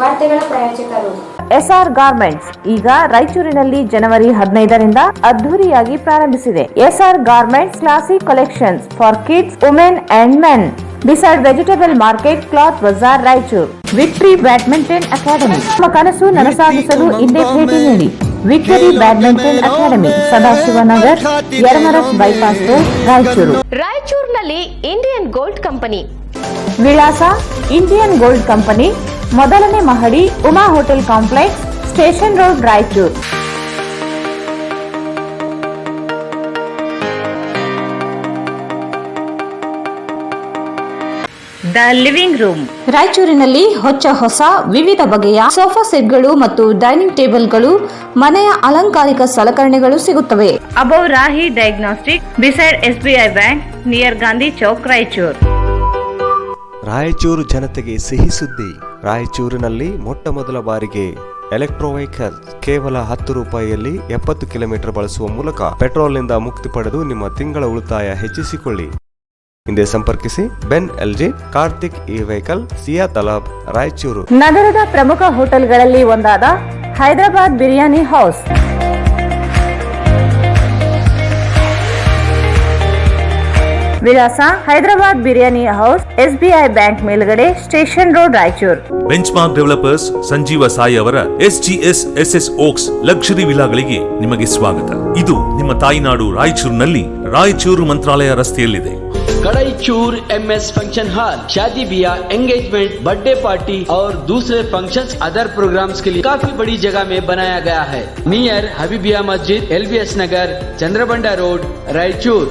ವಾರ್ತೆಗಳ ಪ್ರಾಯೋಜಕರು S R garments ಈಗ ರಾಯಚೂರಿನಲ್ಲಿ ಜನವರಿ 15ರಿಂದ ಅದ್ದೂರಿಯಾಗಿ ಪ್ರಾರಂಭಿಸಿದೆ. SR garments classic collections for kids, women and men beside vegetable market, cloth bazaar, Raichur. Victory Badminton Academy. ನಿಮ್ಮ ಕನಸು ನನಸಾಗಿಸಲು ಇಂದೇ ಭೇಟಿ ನೀಡಿ. Victory badminton academy, Sadashivanagar, Yermarus bypass road, Raichur. ರಾಯಚೂರಿನಲ್ಲಿ ಇಂಡಿಯನ್ ಗೋಲ್ಡ್ ಕಂಪನಿ. ವಿಳಾಸ: ಇಂಡಿಯನ್ ಗೋಲ್ಡ್ ಕಂಪನಿ, ಮೊದಲನೇ ಮಹಡಿ, Uma hotel complex, station road, Raichur. The living room. ರಾಯಚೂರಿನಲ್ಲಿ ಹೊಸ ವಿವಿಧ ಬಗೆಯ ಸೋಫಾ ಸೆಟ್ಗಳು ಮತ್ತು ಡೈನಿಂಗ್ ಟೇಬಲ್ಗಳು, ಮನೆಯ ಅಲಂಕಾರಿಕ ಸಲಕರಣೆಗಳು ಸಿಗುತ್ತವೆ. Above Rahi diagnostic, beside SBI bank, near Gandhi Chowk, Raichur. Raichur ಜನತೆಗೆ ಸಿಹಿ ಸುದ್ದಿ. ರಾಯಚೂರಿನಲ್ಲಿ ಮೊಟ್ಟ ಮೊದಲ ಬಾರಿಗೆ ಎಲೆಕ್ಟ್ರೋ ವೆಹಿಕಲ್ ಕೇವಲ 10 ರೂಪಾಯಿಯಲ್ಲಿ 70 ಕಿಲೋಮೀಟರ್ ಬಳಸುವ ಮೂಲಕ ಪೆಟ್ರೋಲ್ನಿಂದ ಮುಕ್ತಿ ಪಡೆದು ನಿಮ್ಮ ತಿಂಗಳ ಉಳಿತಾಯ ಹೆಚ್ಚಿಸಿಕೊಳ್ಳಿ. ಹಿಂದೆ ಸಂಪರ್ಕಿಸಿ. Ben LG, Kartik E vehicle, Siya Talab, Raichur. ನಗರದ ಪ್ರಮುಖ ಹೋಟೆಲ್ಗಳಲ್ಲಿ ಒಂದಾದ ಹೈದರಾಬಾದ್ ಬಿರಿಯಾನಿ ಹೌಸ್. ವಿಳಾಸ: Hyderabad biryani house, SBI bank ಮೇಲ್ಗಡೆ, station road, Raichur. Benchmark developers Sanjeeva Sai ಅವರ SGS SS ಓಕ್ಸ್ ಲಕ್ಸುರಿ ವಿಲಾಗಳಿಗೆ ನಿಮಗೆ ಸ್ವಾಗತ. ಇದು ನಿಮ್ಮ ತಾಯಿನಾಡು ರಾಯಚೂರಿನಲ್ಲಿ, ರಾಯಚೂರು ಮಂತ್ರಾಲಯ ರಸ್ತೆಯಲ್ಲಿದೆ. कड़ाईचूर MS फंक्शन हॉल शादी ब्याह, एंगेजमेंट, बर्थडे पार्टी और दूसरे फंक्शंस, अदर प्रोग्राम्स के लिए काफी बड़ी जगह में बनाया गया है. नियर हबीबिया मस्जिद, LBS नगर, चंद्रबंडा रोड, रायचूर.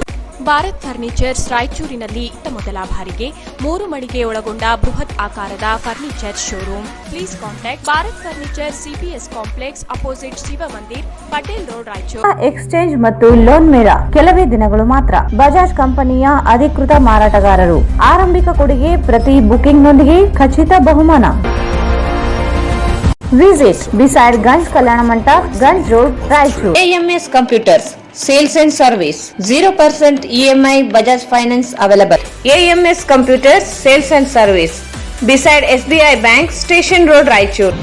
ಭಾರತ್ ಫರ್ನಿಚರ್ಸ್ ರಾಯಚೂರಿನಲ್ಲಿ ಮೊದಲ ಬಾರಿಗೆ 3 ಮಳಿಗೆ ಒಳಗೊಂಡ ಬೃಹತ್ ಆಕಾರದ furniture showroom. Please contact Bharat furniture, CPS complex, opposite Shiva Mandir, Patel road, Raichur. Exchange ಮತ್ತು ಲೋನ್ ಮೇಳ ಕೆಲವೇ ದಿನಗಳು ಮಾತ್ರ. ಬಜಾಜ್ ಕಂಪನಿಯ ಅಧಿಕೃತ ಮಾರಾಟಗಾರರು. ಆರಂಭಿಕ ಕೊಡುಗೆ ಪ್ರತಿ ಬುಕಿಂಗ್ನೊಂದಿಗೆ ಖಚಿತ ಬಹುಮಾನ. Visit beside Ganj Kalyana Mantapa, Ganj road, Raichur. AMS computers sales and service. 0% EMI Bajaj Finance available. AMS computers sales and service beside SBI bank, station road, Raichur.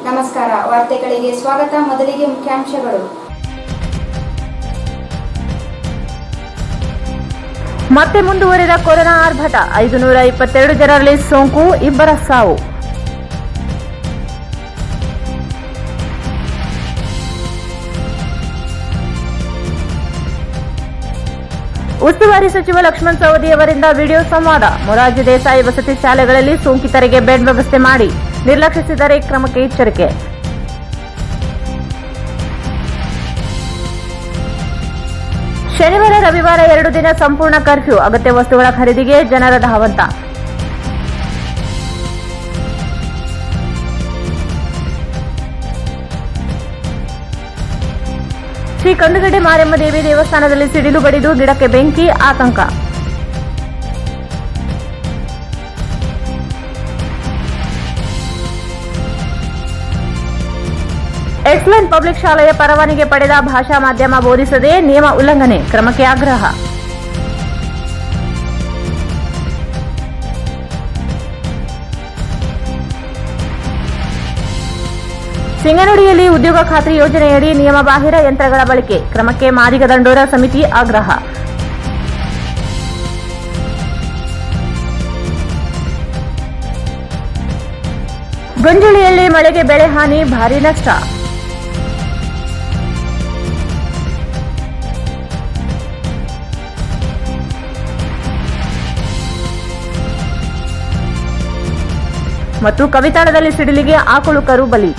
ನಮಸ್ಕಾರ, ವಾರ್ತೆಗಳಿಗೆ ಸ್ವಾಗತ. ಮೊದಲಿಗೆ ಮುಖ್ಯಾಂಶಗಳು. ಮತ್ತೆ ಮುಂದುವರಿದ ಕೊರೋನಾ ಆರ್ಭಟ. 522 ಜನರಲ್ಲಿ ಸೋಂಕು, 2 ಸಾವು. ಉಸ್ತುವಾರಿ ಸಚಿವ ಲಕ್ಷ್ಮಣ್ ಸವದಿ ಅವರಿಂದ ವಿಡಿಯೋ ಸಂವಾದ. ಮೊರಾರ್ಜಿ ದೇಸಾಯಿ ವಸತಿ ಶಾಲೆಗಳಲ್ಲಿ ಸೋಂಕಿತರಿಗೆ ಬೆಡ್ ವ್ಯವಸ್ಥೆ ಮಾಡಿ, ನಿರ್ಲಕ್ಷಿಸಿದರೆ ಕ್ರಮಕ್ಕೆ ಎಚ್ಚರಿಕೆ. ಶನಿವಾರ ರವಿವಾರ 2 ದಿನ ಸಂಪೂರ್ಣ ಕರ್ಫ್ಯೂ. ಅಗತ್ಯ ವಸ್ತುಗಳ ಖರೀದಿಗೆ ಜನರ ಧಾವಂತ. ಶ್ರೀ ಕಂದುಗಡ್ಡೆ ಮಾರಮ್ಮ ದೇವಿ ದೇವಸ್ಥಾನದಲ್ಲಿ ಸಿಡಿಲು ಬಡಿದು ಗಿಡಕ್ಕೆ ಬೆಂಕಿ, ಆತಂಕ. ಎಕ್ಸಲೆಂಟ್ ಪಬ್ಲಿಕ್ ಶಾಲೆಯ ಪರವಾನಗಿ ಪಡೆದ ಭಾಷಾ ಮಾಧ್ಯಮ ಬೋಧಿಸದೆ ನಿಯಮ ಉಲ್ಲಂಘನೆ, ಕ್ರಮಕ್ಕೆ ಆಗ್ರಹ. ಸಿಂಗನೂಡಿಯಲ್ಲಿ ಉದ್ಯೋಗ ಖಾತ್ರಿ ಯೋಜನೆಯಡಿ ನಿಯಮಬಾಹಿರ ಯಂತ್ರಗಳ ಬಳಕೆ, ಕ್ರಮಕ್ಕೆ ಮಾದಿಗ ದಂಡೋರ ಸಮಿತಿ ಆಗ್ರಹ. ಗಂಜುಳಿಯಲ್ಲಿ ಮಳೆಗೆ ಬೆಳೆ ಹಾನಿ, ಭಾರೀ ನಷ್ಟ. ಮತ್ತು ಕವಿತಾಳದಲ್ಲಿ ಸಿಡಿಲಿಗೆ ಆಕಳು ಕರು ಬಲಿ.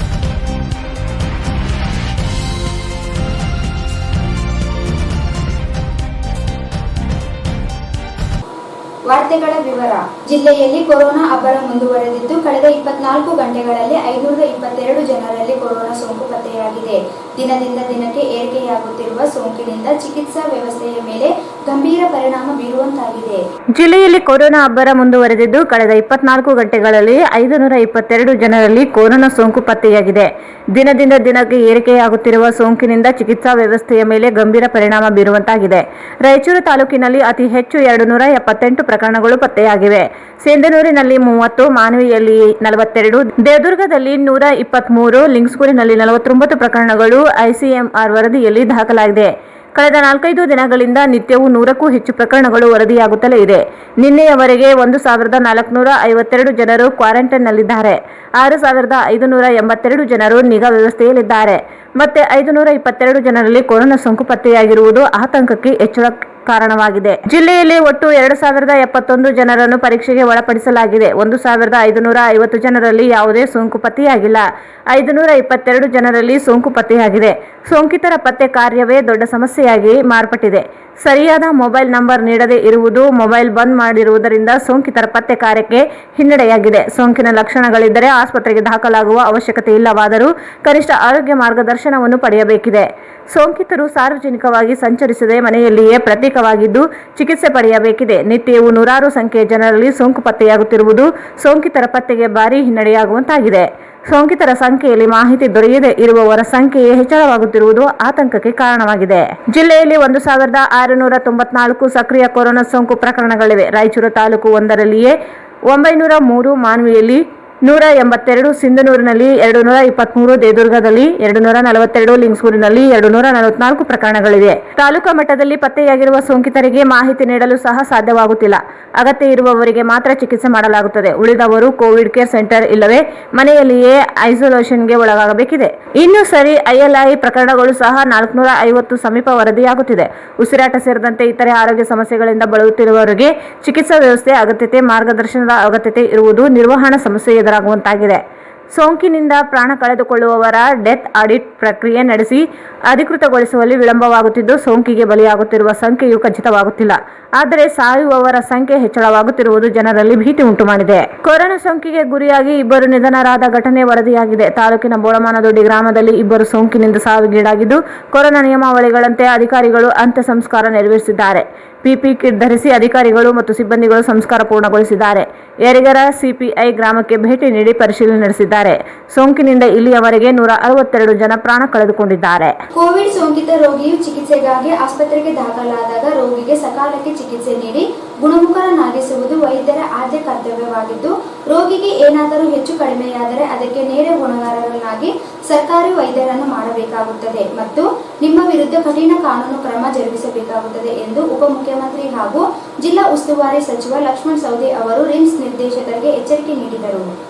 ವಾರ್ತೆಗಳ ವಿವರ. ಜಿಲ್ಲೆಯಲ್ಲಿ ಕೊರೋನಾ ಅಬ್ಬರ ಮುಂದುವರೆದಿದ್ದು, ಕಳೆದ 24 ಗಂಟೆಗಳಲ್ಲಿ 522 ಜನರಲ್ಲಿ ಕೊರೋನಾ ಸೋಂಕು ಪತ್ತೆಯಾಗಿದೆ. ದಿನದಿಂದ ದಿನಕ್ಕೆ ಏರಿಕೆಯಾಗುತ್ತಿರುವ ಸೋಂಕಿನಿಂದ ಚಿಕಿತ್ಸಾ ವ್ಯವಸ್ಥೆಯ ಮೇಲೆ ಗಂಭೀರ ಪರಿಣಾಮ ಬೀರುವಂತಾಗಿದೆ. ಜಿಲ್ಲೆಯಲ್ಲಿ ಕೊರೋನಾ ಅಬ್ಬರ ಮುಂದುವರೆದಿದ್ದು ಕಳೆದ 24 ಗಂಟೆಗಳಲ್ಲಿ 522 ಜನರಲ್ಲಿ ಕೊರೋನಾ ಸೋಂಕು ಪತ್ತೆಯಾಗಿದೆ. ದಿನದಿಂದ ದಿನಕ್ಕೆ ಏರಿಕೆಯಾಗುತ್ತಿರುವ ಸೋಂಕಿನಿಂದ ಚಿಕಿತ್ಸಾ ವ್ಯವಸ್ಥೆಯ ಮೇಲೆ ಗಂಭೀರ ಪರಿಣಾಮ ಬೀರುವಂತಾಗಿದೆ. ರಾಯಚೂರು ತಾಲೂಕಿನಲ್ಲಿ ಅತಿ ಹೆಚ್ಚು 278 ಪ್ರಕರಣಗಳು ಪತ್ತೆಯಾಗಿವೆ. ಸಿಂಧನೂರಿನಲ್ಲಿ 30, ಮಾನ್ವಿಯಲ್ಲಿ 42, ದೇವದುರ್ಗದಲ್ಲಿ 123, ಲಿಂಗಸ್ಕೂರಿನಲ್ಲಿ 49 ಪ್ರಕರಣಗಳು ಐಸಿಎಂಆರ್ ವರದಿಯಲ್ಲಿ ದಾಖಲಾಗಿದೆ. ಕಳೆದ 4-5 ದಿನಗಳಿಂದ ನಿತ್ಯವೂ 100ಕ್ಕೂ ಹೆಚ್ಚು ಪ್ರಕರಣಗಳು ವರದಿಯಾಗುತ್ತಲೇ ಇದೆ. ನಿನ್ನೆಯವರೆಗೆ 1452 ಜನರು ಕ್ವಾರಂಟೈನ್ನಲ್ಲಿದ್ದಾರೆ. 6582 ಜನರು ನಿಗಾ ವ್ಯವಸ್ಥೆಯಲ್ಲಿದ್ದಾರೆ. ಮತ್ತೆ 522 ಜನರಲ್ಲಿ ಕೊರೋನಾ ಸೋಂಕು ಪತ್ತೆಯಾಗಿರುವುದು ಆತಂಕಕ್ಕೆ ಹೆಚ್ಚಳ ಕಾರಣವಾಗಿದೆ. ಜಿಲ್ಲೆಯಲ್ಲಿ ಒಟ್ಟು 2071 ಜನರನ್ನು ಪರೀಕ್ಷೆಗೆ ಒಳಪಡಿಸಲಾಗಿದೆ. 1550 ಜನರಲ್ಲಿ ಯಾವುದೇ ಸೋಂಕು ಪತ್ತೆಯಾಗಿಲ್ಲ. 522 ಜನರಲ್ಲಿ ಸೋಂಕು ಪತ್ತೆಯಾಗಿದೆ. ಸೋಂಕಿತರ ಪತ್ತೆ ಕಾರ್ಯವೇ ದೊಡ್ಡ ಸಮಸ್ಯೆಯಾಗಿ ಮಾರ್ಪಟ್ಟಿದೆ. ಸರಿಯಾದ ಮೊಬೈಲ್ ನಂಬರ್ ನೀಡದೇ ಇರುವುದು, ಮೊಬೈಲ್ ಬಂದ್ ಮಾಡಿರುವುದರಿಂದ ಸೋಂಕಿತರ ಪತ್ತೆ ಕಾರ್ಯಕ್ಕೆ ಹಿನ್ನಡೆಯಾಗಿದೆ. ಸೋಂಕಿನ ಲಕ್ಷಣಗಳಿದ್ದರೆ ಆಸ್ಪತ್ರೆಗೆ ದಾಖಲಾಗುವ ಅವಶ್ಯಕತೆ ಇಲ್ಲವಾದರೂ ಕನಿಷ್ಠ ಆರೋಗ್ಯ ಮಾರ್ಗದರ್ಶನವನ್ನು ಪಡೆಯಬೇಕಿದೆ. ಸೋಂಕಿತರು ಸಾರ್ವಜನಿಕವಾಗಿ ಸಂಚರಿಸದೆ ಮನೆಯಲ್ಲಿಯೇ ಪ್ರತ್ಯೇಕವಾಗಿದ್ದು ಚಿಕಿತ್ಸೆ ಪಡೆಯಬೇಕಿದೆ. ನಿತ್ಯವೂ ನೂರಾರು ಸಂಖ್ಯೆಯ ಜನರಲ್ಲಿ ಸೋಂಕು ಪತ್ತೆಯಾಗುತ್ತಿರುವುದು ಸೋಂಕಿತರ ಪತ್ತೆಗೆ ಭಾರೀ ಹಿನ್ನಡೆಯಾಗುವಂತಾಗಿದೆ. ಸೋಂಕಿತರ ಸಂಖ್ಯೆಯಲ್ಲಿ ಮಾಹಿತಿ ದೊರೆಯದೇ ಇರುವವರ ಸಂಖ್ಯೆಯೇ ಹೆಚ್ಚಳವಾಗುತ್ತಿರುವುದು ಆತಂಕಕ್ಕೆ ಕಾರಣವಾಗಿದೆ. ಜಿಲ್ಲೆಯಲ್ಲಿ 1694 ಸಕ್ರಿಯ ಕೊರೋನಾ ಸೋಂಕು ಪ್ರಕರಣಗಳಿವೆ. ರಾಯಚೂರು ತಾಲೂಕು ಒಂದರಲ್ಲಿಯೇ 903, ಮಾನ್ವಿಯಲ್ಲಿ 182, ಸಿಂಧನೂರಿನಲ್ಲಿ 223, ದೇವದುರ್ಗದಲ್ಲಿ 242, ಲಿಂಗಸ್ಕೂರಿನಲ್ಲಿ 244 ಪ್ರಕರಣಗಳಿವೆ. ತಾಲೂಕಾ ಮಟ್ಟದಲ್ಲಿ ಪತ್ತೆಯಾಗಿರುವ ಸೋಂಕಿತರಿಗೆ ಮಾಹಿತಿ ನೀಡಲು ಸಹ ಸಾಧ್ಯವಾಗುತ್ತಿಲ್ಲ. ಅಗತ್ಯ ಇರುವವರಿಗೆ ಮಾತ್ರ ಚಿಕಿತ್ಸೆ ಮಾಡಲಾಗುತ್ತದೆ. ಉಳಿದವರು ಕೋವಿಡ್ ಕೇರ್ ಸೆಂಟರ್ ಇಲ್ಲವೇ ಮನೆಯಲ್ಲಿಯೇ ಐಸೋಲೇಷನ್ಗೆ ಒಳಗಾಗಬೇಕಿದೆ. ಇನ್ನು ಸರಿ ILI ಪ್ರಕರಣಗಳು ಸಹ 450 ಸಮೀಪ ವರದಿಯಾಗುತ್ತಿದೆ. ಉಸಿರಾಟ ಸೇರಿದಂತೆ ಇತರೆ ಆರೋಗ್ಯ ಸಮಸ್ಯೆಗಳಿಂದ ಬಳಲುತ್ತಿರುವವರಿಗೆ ಚಿಕಿತ್ಸಾ ವ್ಯವಸ್ಥೆ ಅಗತ್ಯತೆ, ಮಾರ್ಗದರ್ಶನದ ಅಗತ್ಯತೆ ಇರುವುದು ನಿರ್ವಹಣಾ ಸಮಸ್ಯೆ ಎದುರಾಗುವಂತಾಗಿದೆ. ಸೋಂಕಿನಿಂದ ಪ್ರಾಣ ಕಳೆದುಕೊಳ್ಳುವವರ ಡೆತ್ ಆಡಿಟ್ ಪ್ರಕ್ರಿಯೆ ನಡೆಸಿ ಅಧಿಕೃತಗೊಳಿಸುವಲ್ಲಿ ವಿಳಂಬವಾಗುತ್ತಿದ್ದು ಸೋಂಕಿಗೆ ಬಲಿಯಾಗುತ್ತಿರುವ ಸಂಖ್ಯೆಯು ಖಚಿತವಾಗುತ್ತಿಲ್ಲ. ಆದರೆ ಸಾಯುವವರ ಸಂಖ್ಯೆ ಹೆಚ್ಚಳವಾಗುತ್ತಿರುವುದು ಜನರಲ್ಲಿ ಭೀತಿ ಉಂಟುಮಾಡಿದೆ. ಕೊರೋನಾ ಸೋಂಕಿಗೆ ಗುರಿಯಾಗಿ 2 ನಿಧನರಾದ ಘಟನೆ ವರದಿಯಾಗಿದೆ. ತಾಲೂಕಿನ ಬೋಳಮಾನದೊಡ್ಡಿ ಗ್ರಾಮದಲ್ಲಿ 2 ಸೋಂಕಿನಿಂದ ಸಾವಿಗೀಡಾಗಿದ್ದು ಕೊರೋನಾ ನಿಯಮಾವಳಿಗಳಂತೆ ಅಧಿಕಾರಿಗಳು ಅಂತ್ಯ ಸಂಸ್ಕಾರ ನೆರವೇರಿಸಿದ್ದಾರೆ. ಪಿಪಿ ಕಿಟ್ ಧರಿಸಿ ಅಧಿಕಾರಿಗಳು ಮತ್ತು ಸಿಬ್ಬಂದಿಗಳು ಸಂಸ್ಕಾರ ಪೂರ್ಣಗೊಳಿಸಿದ್ದಾರೆ. ಯರಿಗರ ಸಿಪಿಐ ಗ್ರಾಮಕ್ಕೆ ಭೇಟಿ ನೀಡಿ ಪರಿಶೀಲನೆ ನಡೆಸಿದ್ದಾರೆ. ಸೋಂಕಿನಿಂದ ಇಲ್ಲಿಯವರೆಗೆ 162 ಜನ ಪ್ರಾಣ ಕಳೆದುಕೊಂಡಿದ್ದಾರೆ. ಕೋವಿಡ್ ಸೋಂಕಿತ ರೋಗಿಯು ಚಿಕಿತ್ಸೆಗಾಗಿ ಆಸ್ಪತ್ರೆಗೆ ದಾಖಲಾದಾಗ ರೋಗಿಗೆ ಸಕಾಲಕ್ಕೆ ಚಿಕಿತ್ಸೆ ನೀಡಿ ಗುಣಮುಖರನ್ನಾಗಿಸುವುದು ವೈದ್ಯರ ಆದ್ಯ ಕರ್ತವ್ಯವಾಗಿದ್ದು, ರೋಗಿಗೆ ಏನಾದರೂ ಹೆಚ್ಚು ಕಡಿಮೆಯಾದರೆ ಅದಕ್ಕೆ ನೇರ ಹೊಣೆಗಾರರನ್ನಾಗಿ ಸರ್ಕಾರಿ ವೈದ್ಯರನ್ನು ಮಾಡಬೇಕಾಗುತ್ತದೆ ಮತ್ತು ನಿಮ್ಮ ವಿರುದ್ಧ ಕಠಿಣ ಕಾನೂನು ಕ್ರಮ ಜರುಗಿಸಬೇಕಾಗುತ್ತದೆ ಎಂದು ಉಪಮುಖ್ಯಮಂತ್ರಿ ಹಾಗೂ ಜಿಲ್ಲಾ ಉಸ್ತುವಾರಿ ಸಚಿವ ಲಕ್ಷ್ಮಣ ಸವದಿ ಅವರು ರಿಮ್ಸ್ ನಿರ್ದೇಶಕರಿಗೆ ಎಚ್ಚರಿಕೆ ನೀಡಿದರು.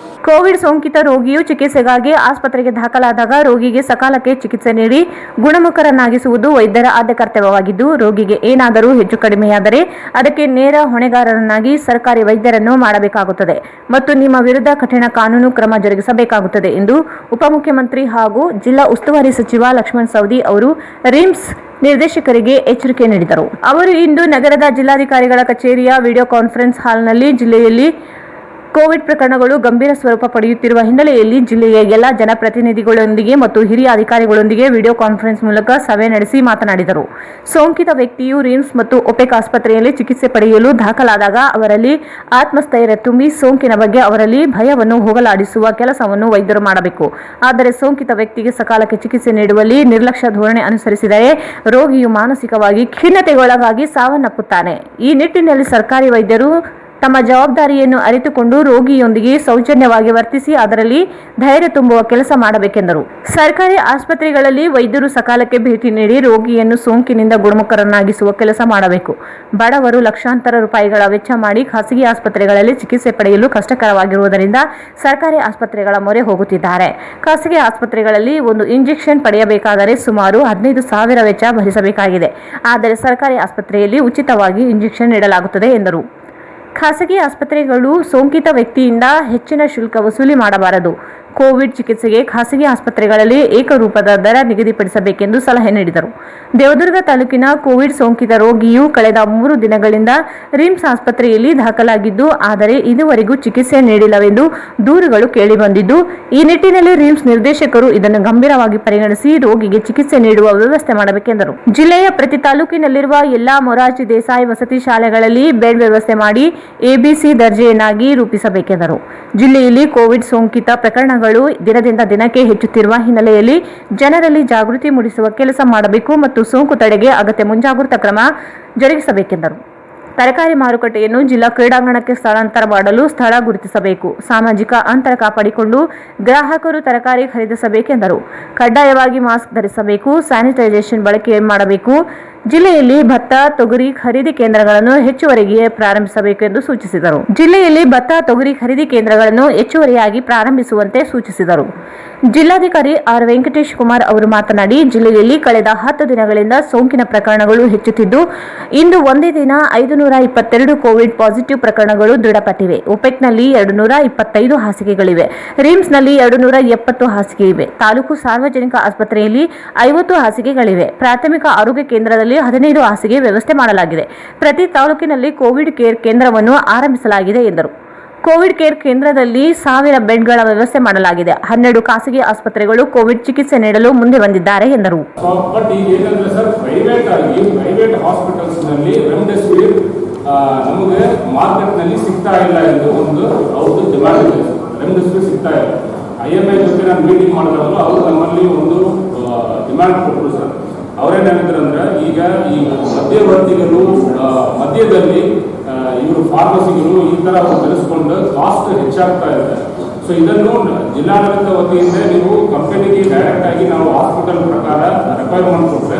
ಕೋವಿಡ್ ಸೋಂಕಿತ ರೋಗಿಯು ಚಿಕಿತ್ಸೆಗಾಗಿ ಆಸ್ಪತ್ರೆಗೆ ದಾಖಲಾದಾಗ ರೋಗಿಗೆ ಸಕಾಲಕ್ಕೆ ಚಿಕಿತ್ಸೆ ನೀಡಿ ಗುಣಮುಖರನ್ನಾಗಿಸುವುದು ವೈದ್ಯರ ಆದ್ಯ ಕರ್ತವ್ಯವಾಗಿದ್ದು, ರೋಗಿಗೆ ಏನಾದರೂ ಹೆಚ್ಚು ಕಡಿಮೆಯಾದರೆ ಅದಕ್ಕೆ ನೇರ ಹೊಣೆಗಾರರನ್ನಾಗಿ ಸರ್ಕಾರಿ ವೈದ್ಯರನ್ನು ಮಾಡಬೇಕಾಗುತ್ತದೆ ಮತ್ತು ನಿಮ್ಮ ವಿರುದ್ಧ ಕಠಿಣ ಕಾನೂನು ಕ್ರಮ ಜರುಗಿಸಬೇಕಾಗುತ್ತದೆ ಎಂದು ಉಪಮುಖ್ಯಮಂತ್ರಿ ಹಾಗೂ ಜಿಲ್ಲಾ ಉಸ್ತುವಾರಿ ಸಚಿವ ಲಕ್ಷ್ಮಣ ಸವದಿ ಅವರು ರಿಮ್ಸ್ ನಿರ್ದೇಶಕರಿಗೆ ಎಚ್ಚರಿಕೆ ನೀಡಿದರು. ಅವರು ಇಂದು ನಗರದ ಜಿಲ್ಲಾಧಿಕಾರಿಗಳ ಕಚೇರಿಯ ವಿಡಿಯೋ ಕಾನ್ಫರೆನ್ಸ್ ಹಾಲ್ನಲ್ಲಿ ಜಿಲ್ಲೆಯಲ್ಲಿ ಕೋವಿಡ್ ಪ್ರಕರಣಗಳು ಗಂಭೀರ ಸ್ವರೂಪ ಪಡೆಯುತ್ತಿರುವ ಹಿನ್ನೆಲೆಯಲ್ಲಿ ಜಿಲ್ಲೆಯ ಎಲ್ಲ ಜನಪ್ರತಿನಿಧಿಗಳೊಂದಿಗೆ ಮತ್ತು ಹಿರಿಯ ಅಧಿಕಾರಿಗಳೊಂದಿಗೆ ವಿಡಿಯೋ ಕಾನ್ಫರೆನ್ಸ್ ಮೂಲಕ ಸಭೆ ನಡೆಸಿ ಮಾತನಾಡಿದರು. ಸೋಂಕಿತ ವ್ಯಕ್ತಿಯು ರಿಮ್ಸ್ ಮತ್ತು ಒಪೆಕ್ ಆಸ್ಪತ್ರೆಯಲ್ಲಿ ಚಿಕಿತ್ಸೆ ಪಡೆಯಲು ದಾಖಲಾದಾಗ ಅವರಲ್ಲಿ ಆತ್ಮಸ್ಥೈರ್ಯ ತುಂಬಿ ಸೋಂಕಿನ ಬಗ್ಗೆ ಅವರಲ್ಲಿ ಭಯವನ್ನು ಹೋಗಲಾಡಿಸುವ ಕೆಲಸವನ್ನು ವೈದ್ಯರು ಮಾಡಬೇಕು. ಆದರೆ ಸೋಂಕಿತ ವ್ಯಕ್ತಿಗೆ ಸಕಾಲಕ್ಕೆ ಚಿಕಿತ್ಸೆ ನೀಡುವಲ್ಲಿ ನಿರ್ಲಕ್ಷ್ಯ ಧೋರಣೆ ಅನುಸರಿಸಿದರೆ ರೋಗಿಯು ಮಾನಸಿಕವಾಗಿ ಖಿನ್ನತೆಗೊಳಗಾಗಿ ಸಾವನ್ನಪ್ಪುತ್ತಾನೆ. ಈ ನಿಟ್ಟಿನಲ್ಲಿ ಸರ್ಕಾರಿ ವೈದ್ಯರು ತಮ್ಮ ಜವಾಬ್ದಾರಿಯನ್ನು ಅರಿತುಕೊಂಡು ರೋಗಿಯೊಂದಿಗೆ ಸೌಜನ್ಯವಾಗಿ ವರ್ತಿಸಿ ಅದರಲ್ಲಿ ಧೈರ್ಯ ತುಂಬುವ ಕೆಲಸ ಮಾಡಬೇಕೆಂದರು. ಸರ್ಕಾರಿ ಆಸ್ಪತ್ರೆಗಳಲ್ಲಿ ವೈದ್ಯರು ಸಕಾಲಕ್ಕೆ ಭೇಟಿ ನೀಡಿ ರೋಗಿಯನ್ನು ಸೋಂಕಿನಿಂದ ಗುಣಮುಖರನ್ನಾಗಿಸುವ ಕೆಲಸ ಮಾಡಬೇಕು. ಬಡವರು ಲಕ್ಷಾಂತರ ರೂಪಾಯಿಗಳ ವೆಚ್ಚ ಮಾಡಿ ಖಾಸಗಿ ಆಸ್ಪತ್ರೆಗಳಲ್ಲಿ ಚಿಕಿತ್ಸೆ ಪಡೆಯಲು ಕಷ್ಟಕರವಾಗಿರುವುದರಿಂದ ಸರ್ಕಾರಿ ಆಸ್ಪತ್ರೆಗಳ ಮೊರೆ ಹೋಗುತ್ತಿದ್ದಾರೆ. ಖಾಸಗಿ ಆಸ್ಪತ್ರೆಗಳಲ್ಲಿ ಒಂದು ಇಂಜೆಕ್ಷನ್ ಪಡೆಯಬೇಕಾದರೆ ಸುಮಾರು 15,000 ವೆಚ್ಚ ಭರಿಸಬೇಕಾಗಿದೆ. ಆದರೆ ಸರ್ಕಾರಿ ಆಸ್ಪತ್ರೆಯಲ್ಲಿ ಉಚಿತವಾಗಿ ಇಂಜೆಕ್ಷನ್ ನೀಡಲಾಗುತ್ತದೆ ಎಂದರು. ಖಾಸಗಿ ಆಸ್ಪತ್ರೆಗಳು ಸೋಂಕಿತ ವ್ಯಕ್ತಿಯಿಂದ ಹೆಚ್ಚಿನ ಶುಲ್ಕ ವಸೂಲಿ ಮಾಡಬಾರದು. ಕೋವಿಡ್ ಚಿಕಿತ್ಸೆಗೆ ಖಾಸಗಿ ಆಸ್ಪತ್ರೆಗಳಲ್ಲಿ ಏಕರೂಪದ ದರ ನಿಗದಿಪಡಿಸಬೇಕೆಂದು ಸಲಹೆ ನೀಡಿದರು. ದೇವದುರ್ಗ ತಾಲೂಕಿನ ಕೋವಿಡ್ ಸೋಂಕಿತ ರೋಗಿಯು ಕಳೆದ 3 ದಿನಗಳಿಂದ ರಿಮ್ಸ್ ಆಸ್ಪತ್ರೆಯಲ್ಲಿ ದಾಖಲಾಗಿದ್ದು, ಆದರೆ ಇದುವರೆಗೂ ಚಿಕಿತ್ಸೆ ನೀಡಿಲ್ಲವೆಂದು ದೂರುಗಳು ಕೇಳಿಬಂದಿದ್ದು, ಈ ನಿಟ್ಟಿನಲ್ಲಿ ರಿಮ್ಸ್ ನಿರ್ದೇಶಕರು ಇದನ್ನು ಗಂಭೀರವಾಗಿ ಪರಿಗಣಿಸಿ ರೋಗಿಗೆ ಚಿಕಿತ್ಸೆ ನೀಡುವ ವ್ಯವಸ್ಥೆ ಮಾಡಬೇಕೆಂದರು. ಜಿಲ್ಲೆಯ ಪ್ರತಿ ತಾಲೂಕಿನಲ್ಲಿರುವ ಎಲ್ಲಾ ಮೊರಾರ್ಜಿ ದೇಸಾಯಿ ವಸತಿ ಶಾಲೆಗಳಲ್ಲಿ ಬೆಡ್ ವ್ಯವಸ್ಥೆ ಮಾಡಿ ಎಬಿಸಿ ದರ್ಜೆಯನ್ನಾಗಿ ರೂಪಿಸಬೇಕೆಂದರು. ಜಿಲ್ಲೆಯಲ್ಲಿ ಕೋವಿಡ್ ಸೋಂಕಿತ ಪ್ರಕರಣಗಳು ದಿನದಿಂದ ದಿನಕ್ಕೆ ಹೆಚ್ಚುತ್ತಿರುವ ಹಿನ್ನೆಲೆಯಲ್ಲಿ ಜನರಲ್ಲಿ ಜಾಗೃತಿ ಮೂಡಿಸುವ ಕೆಲಸ ಮಾಡಬೇಕು ಮತ್ತು ಸೋಂಕು ತಡೆಗೆ ಅಗತ್ಯ ಮುಂಜಾಗ್ರತಾ ಕ್ರಮ ಜರುಗಿಸಬೇಕೆಂದರು. ತರಕಾರಿ ಮಾರುಕಟ್ಟೆಯನ್ನು ಜಿಲ್ಲಾ ಕ್ರೀಡಾಂಗಣಕ್ಕೆ ಸ್ಥಳಾಂತರ ಮಾಡಲು ಸ್ಥಳ ಗುರುತಿಸಬೇಕು. ಸಾಮಾಜಿಕ ಅಂತರ ಕಾಪಾಡಿಕೊಂಡು ಗ್ರಾಹಕರು ತರಕಾರಿ ಖರೀದಿಸಬೇಕೆಂದರು. ಕಡ್ಡಾಯವಾಗಿ ಮಾಸ್ಕ್ ಧರಿಸಬೇಕು, ಸ್ಯಾನಿಟೈಸೇಷನ್ ಬಳಕೆ ಮಾಡಬೇಕು. ಜಿಲ್ಲೆಯಲ್ಲಿ ಭತ್ತ, ತೊಗರಿ ಖರೀದಿ ಕೇಂದ್ರಗಳನ್ನು ಹೆಚ್ಚುವರಿಯಾಗಿ ಪ್ರಾರಂಭಿಸಬೇಕೆಂದು ಸೂಚಿಸಿದರು. ಹೆಚ್ಚುವರಿಯಾಗಿ ಪ್ರಾರಂಭಿಸುವಂತೆ ಸೂಚಿಸಿದರು. ಜಿಲ್ಲಾಧಿಕಾರಿ ಆರ್ ವೆಂಕಟೇಶ್ ಕುಮಾರ್ ಅವರು ಮಾತನಾಡಿ, ಜಿಲ್ಲೆಯಲ್ಲಿ ಕಳೆದ 10 ದಿನಗಳಿಂದ ಸೋಂಕಿನ ಪ್ರಕರಣಗಳು ಹೆಚ್ಚುತ್ತಿದ್ದು, ಇಂದು ಒಂದೇ ದಿನ 522 ಕೋವಿಡ್ ಪಾಸಿಟಿವ್ ಪ್ರಕರಣಗಳು ದೃಢಪಟ್ಟಿವೆ. ಒಪೆಕ್ನಲ್ಲಿ 225 ಹಾಸಿಗೆಗಳಿವೆ. ರಿಮ್ಸ್ನಲ್ಲಿ 270 ಹಾಸಿಗೆ ಇವೆ. ತಾಲೂಕು ಸಾರ್ವಜನಿಕ ಆಸ್ಪತ್ರೆಯಲ್ಲಿ 50 ಹಾಸಿಗೆಗಳಿವೆ. ಪ್ರಾಥಮಿಕ ಆರೋಗ್ಯ ಕೇಂದ್ರದಲ್ಲಿ 15 ಹಾಸಿಗೆ ವ್ಯವಸ್ಥೆ ಮಾಡಲಾಗಿದೆ. ಪ್ರತಿ ತಾಲೂಕಿನಲ್ಲಿ ಕೋವಿಡ್ ಕೇರ್ ಕೇಂದ್ರವನ್ನು ಆರಂಭಿಸಲಾಗಿದೆ ಎಂದರು. ಕೋವಿಡ್ ಕೇರ್ ಕೇಂದ್ರದಲ್ಲಿ 1000 ಬೆಡ್ಗಳ ವ್ಯವಸ್ಥೆ ಮಾಡಲಾಗಿದೆ. 12 ಖಾಸಗಿ ಆಸ್ಪತ್ರೆಗಳು ಕೋವಿಡ್ ಚಿಕಿತ್ಸೆ ನೀಡಲು ಮುಂದೆ ಬಂದಿದ್ದಾರೆ ಎಂದರು. ಬಟ್ ಈಗ ಏನಂದ್ರೆ ಸರ್, ಪ್ರೈವೇಟ್ ಹಾಸ್ಪಿಟಲ್ಸ್ ನಲ್ಲಿ ರೆಮ್ಡೆಸಿವಿರ್ ನಮಗೆ ಮಾರ್ಕೆಟ್ ನಲ್ಲಿ ಸಿಗ್ತಾ ಇಲ್ಲ ಎಂದು ಒಂದು ಅವ್ರದ್ದು ಡಿಮಾಂಡ್ ಇದೆ. ರೆಮ್ಡೆಸಿವಿರ್ ಸಿಗ್ತಾ ಇಲ್ಲ. IMI ಜೊತೆ ನಾನು ಮೀಟಿಂಗ್ ಮಾಡಿದಾಗಲೂ ಅವರು ನಮ್ಮಲ್ಲಿ ಒಂದು ಡಿಮಾಂಡ್ ಕೊಟ್ಟರು ಸರ್. ಅವರೇನು ಹೇಳಿದ್ರು ಅಂದ್ರೆ, ಈಗ ಈ ಮಧ್ಯವರ್ತಿಗಳು ಮಧ್ಯದಲ್ಲಿ ಇವರು ಫಾರ್ಮಸಿಗಳು ಈ ತರ ಬೆಳೆಸ್ಕೊಂಡು ಕಾಸ್ಟ್ ಹೆಚ್ಚಾಗ್ತಾ ಇದೆ. ಸೊ ಇದನ್ನು ಜಿಲ್ಲಾಡಳಿತ ವತಿಯಿಂದ ನೀವು ಕಂಪನಿಗೆ ಡೈರೆಕ್ಟ್ ಆಗಿ ನಾವು ಹಾಸ್ಪಿಟಲ್ ಪ್ರಕಾರ ರಿಕ್ವೈರ್ಮೆಂಟ್ ಕೊಟ್ಟರೆ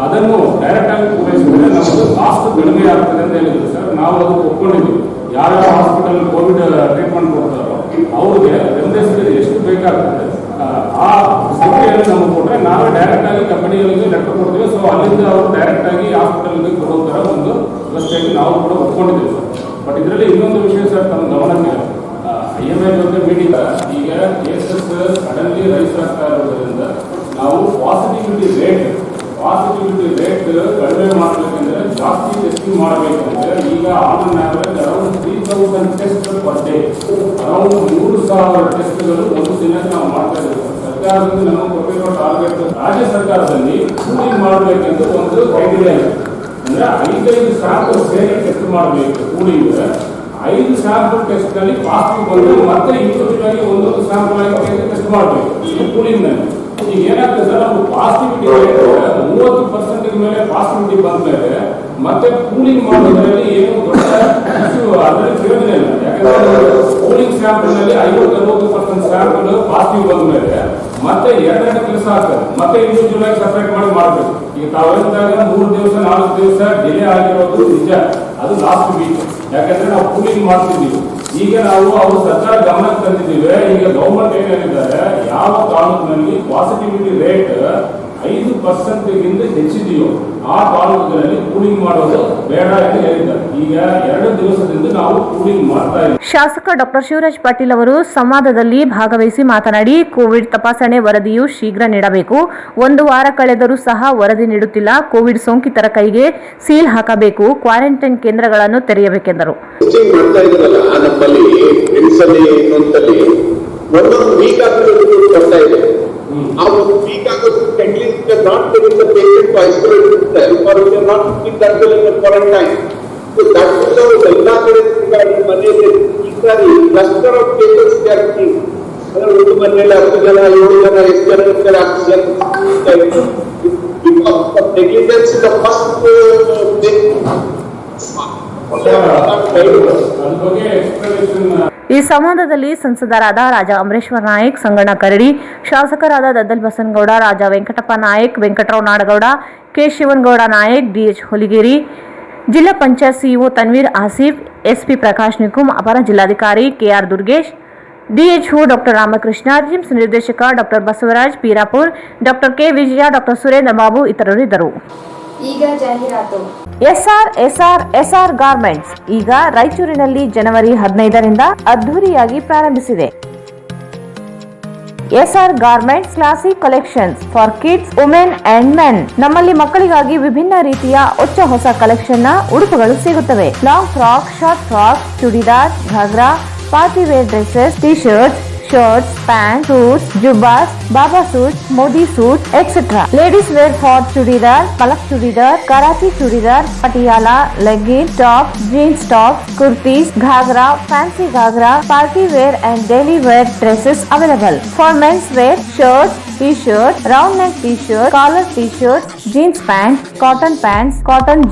ಅದನ್ನು ಡೈರೆಕ್ಟ್ ಆಗಿ ಪೂರೈಸಿದ್ರೆ ನಮ್ಮದು ಕಾಸ್ಟ್ ಕಡಿಮೆ ಆಗ್ತದೆ ಅಂತ ಹೇಳಿದ್ರು ಸರ್. ನಾವು ಅದಕ್ಕೆ ಒಪ್ಕೊಂಡಿದ್ವಿ. ಯಾವ್ಯಾವ ಹಾಸ್ಪಿಟಲ್ ಕೋವಿಡ್ ಟ್ರೀಟ್ಮೆಂಟ್ ಕೊಡ್ತಾರೋ ಅವ್ರಿಗೆ ರೆಮ್ಡೆಸಿವಿರ್ ಎಷ್ಟು ಬೇಕಾಗ್ತದೆ ಆ ಸಂಖ್ಯೆಯನ್ನು ನಮಗೆ ಕೊಟ್ಟರೆ ನಾವೇ ಡೈರೆಕ್ಟ್ ಆಗಿ ಕಂಪನಿಗಳಿಗೆ ಲೆಟರ್ ಕೊಡ್ತೀವಿ. ಸೊ ಅಲ್ಲಿಂದ ಅವರು ಡೈರೆಕ್ಟ್ ಆಗಿ ಹಾಸ್ಪಿಟಲ್ಗೆ ಕೊಡೋ ಥರ ಒಂದು ವ್ಯವಸ್ಥೆಯಾಗಿ ನಾವು ಕೂಡ ಒಪ್ಕೊಂಡಿದ್ದೇವೆ ಸರ್. ಬಟ್ ಇದರಲ್ಲಿ ಇನ್ನೊಂದು ವಿಷಯ ಸರ್, ತಮ್ಮ ಗಮನಕ್ಕೆ IMI ಜೊತೆ ಮೀಟಿಂಗ್ ಈಗ ಕೇಸಸ್ ಸಡನ್ಲಿ ರೈಸ್ ಆಗ್ತಾ ಇರೋದ್ರಿಂದ ನಾವು ಪಾಸಿಟಿವಿಟಿ ರೇಟ್ ಕಡಿಮೆ ಮಾಡಬೇಕಂದ್ರೆ ಜಾಸ್ತಿ ಟೆಸ್ಟಿಂಗ್ ಮಾಡಬೇಕಂದ್ರೆ ಈಗ on average around 3000 test per day, around 3000 ಟೆಸ್ಟ್ಗಳು ಒಂದು ದಿನಕ್ಕೆ ನಾವು ಮಾಡ್ತಾ ಇದ್ದೇವೆ. ಸರ್ಕಾರದಿಂದ ನಮಗೆ ಕೊಟ್ಟಿರೋ ಟಾರ್ಗೆಟ್, ರಾಜ್ಯ ಸರ್ಕಾರದಲ್ಲಿ ಕೂಲಿಂಗ್ ಮಾಡಬೇಕೆಂದು ಒಂದು ಕ್ರೈಟೀರಿಯಾ ಇದೆ. ಅಂದ್ರೆ 5 ಸ್ಯಾಂಪಲ್ ಸೇರಿ ಟೆಸ್ಟ್ ಮಾಡಬೇಕು. ಕೂಲಿಂಗ್ 5 ಸ್ಯಾಂಪಲ್ ಟೆಸ್ಟ್ ನಲ್ಲಿ ಪಾಸಿಟಿವ್ ಬಂದು ಮತ್ತೆ ಇಂಡಿವಿಜುವಲ್ ಆಗಿ ಒಂದೊಂದು ಸ್ಯಾಂಪಲ್ ಆಗಿ ಟೆಸ್ಟ್ ಮಾಡಬೇಕು ಈ ಕೂಲಿಂಗ್ ನಲ್ಲಿ. ಈಗ ಏನಾಗ್ತದೆ ಸರ್, ನಾವು ಪಾಸಿಟಿವಿಟಿ 30% ಮೇಲೆ ಪಾಸಿಟಿವಿಟಿ ಬಂದ ಮೇಲೆ ಮತ್ತೆ ಕೂಲಿಂಗ್ ಮಾಡೋದ್ರಲ್ಲಿ ಏನು ದೊಡ್ಡ ಅದರಲ್ಲಿ ಪ್ರಯೋಜನ ಇಲ್ಲ. ಯಾಕಂದ್ರೆ ಕೂಲಿಂಗ್ ಸ್ಯಾಂಪಲ್ ನಲ್ಲಿ 50-60% ಸ್ಯಾಂಪಲ್ ಪಾಸಿಟಿವ್ ಬಂದ ಮೇಲೆ ಮತ್ತೆ 2 ಕೆಲಸ ಆಗ್ತದೆ. ಮತ್ತೆ ಇಂಡಿವಿಜುವಲ್ ಆಗಿ ಸಪರೇಟ್ ಮಾಡಿ ಮಾಡಬೇಕು. ಈಗ ತಾವೆಂದಾಗ 3 ದಿವಸ 4 ದಿವಸ ಡಿಲೇ ಆಗಿರೋದು ನಿಜ, ಅದು ಲಾಸ್ಟ್ ವೀಕ್. ಯಾಕಂದ್ರೆ ನಾವು ಕೂಲಿಂಗ್ ಮಾಡ್ತಿದ್ದೀವಿ. ಈಗ ನಾವು ಅವರು ಸರ್ಕಾರ ಗಮನಕ್ಕೆ ತಂದಿದ್ದೀವಿ. ಈಗ ಗೌರ್ಮೆಂಟ್ ಏನ್ ಹೇಳಿದ್ದಾರೆ, ಯಾವ ತಾಲೂಕಿನಲ್ಲಿ ಪಾಸಿಟಿವಿಟಿ ರೇಟ್ 5% ಹೆಚ್ಚಿದೆಯೋ ಆ ತಾಲೂಕಿನಲ್ಲಿ ಕೂಲಿಂಗ್ ಮಾಡೋದು ಬೇಡ ಎಂದು ಹೇಳಿದ್ದಾರೆ. ಈಗ 2 ದಿವಸದಿಂದ ನಾವು ಕೂಲಿಂಗ್ ಮಾಡ್ತಾ ಇದ್ದೀವಿ. ಶಾಸಕ ಡಾಕ್ಟರ್ ಶಿವರಾಜ್ ಪಾಟೀಲ್ ಅವರು ಸಂವಾದದಲ್ಲಿ ಭಾಗವಹಿಸಿ ಮಾತನಾಡಿ, ಕೋವಿಡ್ ತಪಾಸಣೆ ವರದಿಯು ಶೀಘ್ರ ನೀಡಬೇಕು. 1 ವಾರ ಕಳೆದರೂ ಸಹ ವರದಿ ನೀಡುತ್ತಿಲ್ಲ. ಕೋವಿಡ್ ಸೋಂಕಿತರ ಕೈಗೆ ಸೀಲ್ ಹಾಕಬೇಕು. ಕ್ವಾರಂಟೈನ್ ಕೇಂದ್ರಗಳನ್ನು ತೆರೆಯಬೇಕೆಂದರು. Now, we can at least we are not taking the patient to isolate himself, or we are not keeping that well in the quarantine. So that is how the regarding money is cluster of cases they are seeing. ಒಂದು ಮನೆಯಲ್ಲಿ 10 ಜನ 7 ಜನ ಎಷ್ಟು ಜನ ಇರ್ತಾರೆ, 10 ಜನ because of negligence is the first thing. ಈ ಸಂವಾದದಲ್ಲಿ ಸಂಸದರಾದ ರಾಜಾ ಅಮರೇಶ್ವರ ನಾಯಕ್, ಸಂಗಣ್ಣ ಕರಡಿ, ಶಾಸಕರಾದ ದದ್ದಲ್ ಬಸನಗೌಡ, ರಾಜಾ ವೆಂಕಟಪ್ಪ ನಾಯಕ್, ವೆಂಕಟರಾವ್ ನಾಡಗೌಡ, ಕೆ ಶಿವನಗೌಡ ನಾಯಕ್, ಡಿಎಚ್ ಹೊಲಿಗೇರಿ, ಜಿಲ್ಲಾ ಪಂಚಾಯತ್ ಸಿಇಒ ತನ್ವೀರ್ ಆಸಿಫ್, ಎಸ್ಪಿ ಪ್ರಕಾಶ್ ನಿಕುಮ್, ಅಪರ ಜಿಲ್ಲಾಧಿಕಾರಿ KR Durgesh, DHO doctor Ramakrishna, RIMS ನಿರ್ದೇಶಕ doctor Basavaraj Pirapur, doctor K Vijaya, doctor Surendra Babu ಇತರರು ಇದ್ದರು. ಈಗ ಜಾಹೀರಾತು. ಎಸ್ಆರ್ ಗಾರ್ಮೆಂಟ್ಸ್ ಈಗ ರಾಯಚೂರಿನಲ್ಲಿ ಜನವರಿ 15ರಿಂದ ಅದ್ಧೂರಿಯಾಗಿ ಪ್ರಾರಂಭಿಸಿದೆ. SR garments classic collections for kids women and men. ನಮ್ಮಲ್ಲಿ ಮಕ್ಕಳಿಗಾಗಿ ವಿಭಿನ್ನ ರೀತಿಯ ಹೊಸ ಕಲೆಕ್ಷನ್ ನ ಉಡುಪುಗಳು ಸಿಗುತ್ತವೆ. Long frock, short frock, churidar, ghagra, party wear dresses, T shirts, pants, suits, jubbas, baba suits, modi suits, etc. Ladies wear for chudidar, palak chudidar, karachi chudidar, patiala, leggings, tops, jeans tops, kurtis, ghagra, fancy ghagra, party wear and daily wear dresses available. For men's wear, shirts, t-shirt, round neck t-shirt, collar t-shirt, jeans pants, cotton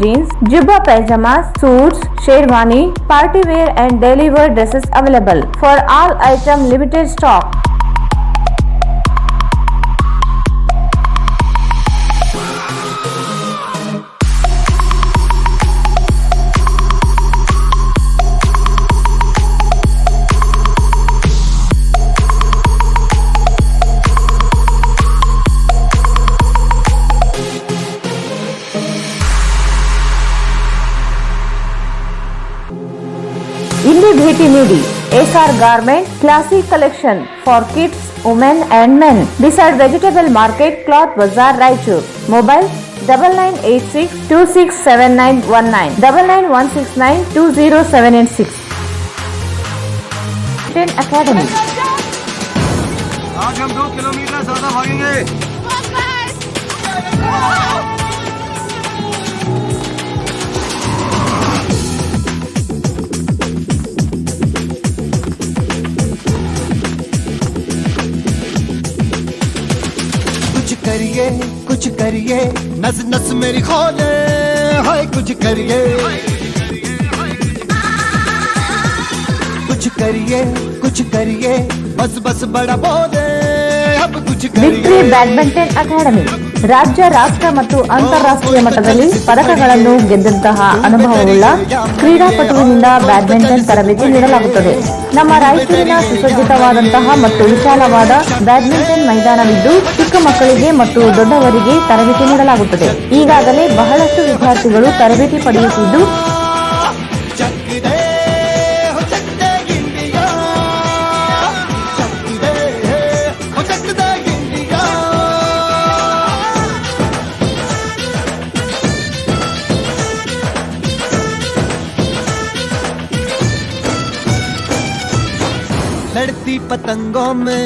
jeans, jubba pajamas, suits, sherwani, party wear and daily wear dresses available. For all item limited stock. ಇಲ್ಲಿ ಭೇಟಿ ನೀಡಿ SR garment classic collection for kids women and men beside vegetable market cloth bazaar Raichur. Mobile 9986267919 9916920786. Academy. आज हम 2 kilometre ज्यादा भागेंगे. कुछ करिए नस नस मेरी खोले, हाय कुछ करिए बस बस बड़ा बोले अब कुछ ವಿಕ್ಟರಿ ಬ್ಯಾಡ್ಮಿಂಟನ್ ಅಕಾಡೆಮಿ ರಾಜ್ಯ, ರಾಷ್ಟ್ರ ಮತ್ತು ಅಂತಾರಾಷ್ಟ್ರೀಯ ಮಟ್ಟದಲ್ಲಿ ಪದಕಗಳನ್ನು ಗೆದ್ದಂತಹ ಅನುಭವವುಳ್ಳ ಕ್ರೀಡಾಪಟುವಿನಿಂದ ಬ್ಯಾಡ್ಮಿಂಟನ್ ತರಬೇತಿ ನೀಡಲಾಗುತ್ತದೆ. ನಮ್ಮ ರಾಯಚೂರಿನ ಸುಸಜ್ಜಿತವಾದಂತಹ ಮತ್ತು ವಿಶಾಲವಾದ ಬ್ಯಾಡ್ಮಿಂಟನ್ ಮೈದಾನವಿದ್ದು ಚಿಕ್ಕ ಮಕ್ಕಳಿಗೆ ಮತ್ತು ದೊಡ್ಡವರಿಗೆ ತರಬೇತಿ ನೀಡಲಾಗುತ್ತದೆ. ಈಗಾಗಲೇ ಬಹಳಷ್ಟು ವಿದ್ಯಾರ್ಥಿಗಳು ತರಬೇತಿ ಪಡೆಯುತ್ತಿದ್ದು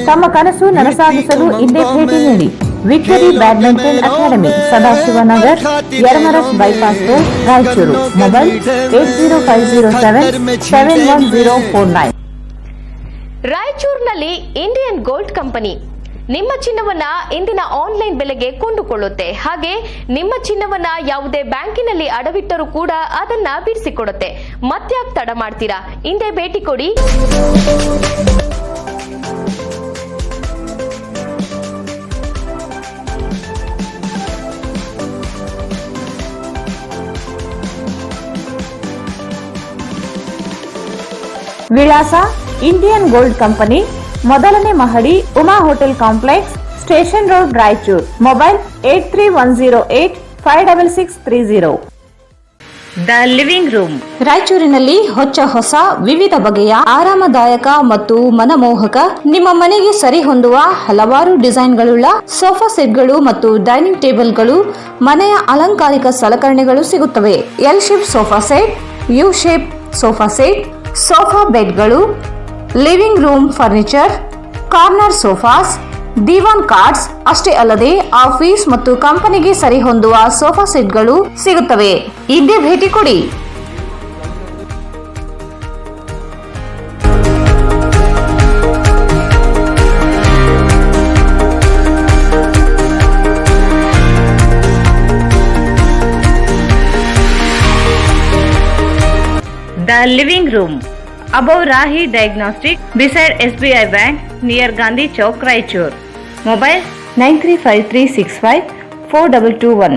ತಮ್ಮ ಕನಸು ನನಸಾಗಿಸಲು ಇಲ್ಲೇ ಭೇಟಿ ನೀಡಿ. Victory badminton academy, Sadashivanagar, Yermarus bypass road, Raichur. Mobile 8050771049. ರಾಯಚೂರಿನಲ್ಲಿ ಇಂಡಿಯನ್ ಗೋಲ್ಡ್ ಕಂಪನಿ ನಿಮ್ಮ ಚಿನ್ನವನ್ನ ಇಂದಿನ ಆನ್ಲೈನ್ ಬೆಲೆಗೆ ಕೊಂಡುಕೊಳ್ಳುತ್ತೆ. ಹಾಗೆ ನಿಮ್ಮ ಚಿನ್ನವನ್ನ ಯಾವುದೇ ಬ್ಯಾಂಕಿನಲ್ಲಿ ಅಡವಿಟ್ಟರೂ ಕೂಡ ಅದನ್ನ ಬಿಡಿಸಿಕೊಡುತ್ತೆ. ಮತ್ಯಾಕ್ ತಡ ಮಾಡ್ತೀರಾ? ಹಿಂದೆ ಭೇಟಿ ಕೊಡಿ. ವಿಳಾಸ ಇಂಡಿಯನ್ ಗೋಲ್ಡ್ ಕಂಪನಿ, ಮೊದಲನೇ ಮಹಡಿ, Uma hotel complex, station road, Raichur. Mobile 8310856630. The living room ರಾಯಚೂರಿನಲ್ಲಿ ಹೊಸ ವಿವಿಧ ಬಗೆಯ ಆರಾಮದಾಯಕ ಮತ್ತು ಮನಮೋಹಕ ನಿಮ್ಮ ಮನೆಗೆ ಸರಿ ಹೊಂದುವ ಹಲವಾರು ಡಿಸೈನ್ಗಳುಳ್ಳ ಸೋಫಾ ಸೆಟ್ಗಳು ಮತ್ತು ಡೈನಿಂಗ್ ಟೇಬಲ್ಗಳು, ಮನೆಯ ಅಲಂಕಾರಿಕ ಸಲಕರಣೆಗಳು ಸಿಗುತ್ತವೆ. L shape sofa set, U shape sofa set, sofa ಬೆಡ್ಗಳು, living room furniture, corner sofas, divan cots, ಅಷ್ಟೇ ಅಲ್ಲದೆ ಆಫೀಸ್ ಮತ್ತು ಕಂಪನಿಗೆ ಸರಿ ಹೊಂದುವ ಸೋಫಾ ಸೆಟ್ಗಳು ಸಿಗುತ್ತವೆ. ಇದೇ ಭೇಟಿ ಕೊಡಿ. The living room above Rahi Diagnostic beside SBI Bank near Gandhi Chowk, Raichur. Mobile 9353654221.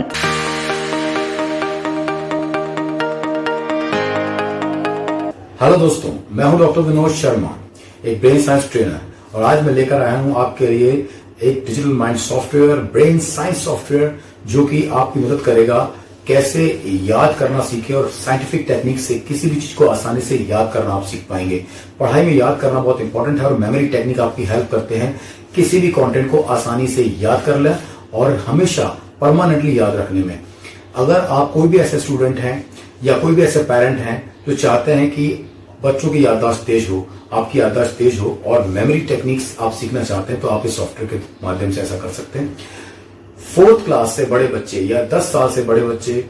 Hello दोस्तों, मैं हूं डॉक्टर विनोद शर्मा, एक ब्रेन साइंस ट्रेनर, और आज मैं लेकर आया हूं आपके लिए एक digital mind software, brain science software, जो कि आपकी मदद करेगा कैसे याद करना सीखे और साइंटिफिक टेक्निक से किसी भी चीज को आसानी से याद करना आप सीख पाएंगे। पढ़ाई में याद करना बहुत इंपॉर्टेंट है और मेमोरी टेक्निक आपकी हेल्प करते हैं किसी भी कंटेंट को आसानी से याद कर लें और हमेशा परमानेंटली याद रखने में। अगर आप कोई भी ऐसे स्टूडेंट हैं या कोई भी ऐसे पेरेंट हैं जो चाहते हैं कि बच्चों की याददाश्त तेज हो, आपकी याददाश्त तेज हो और मेमोरी टेक्निक्स आप सीखना चाहते हैं, तो आप इस सॉफ्टवेयर के माध्यम से ऐसा कर सकते हैं। 4th क्लास से बड़े बच्चे या 10 साल से बड़े बच्चे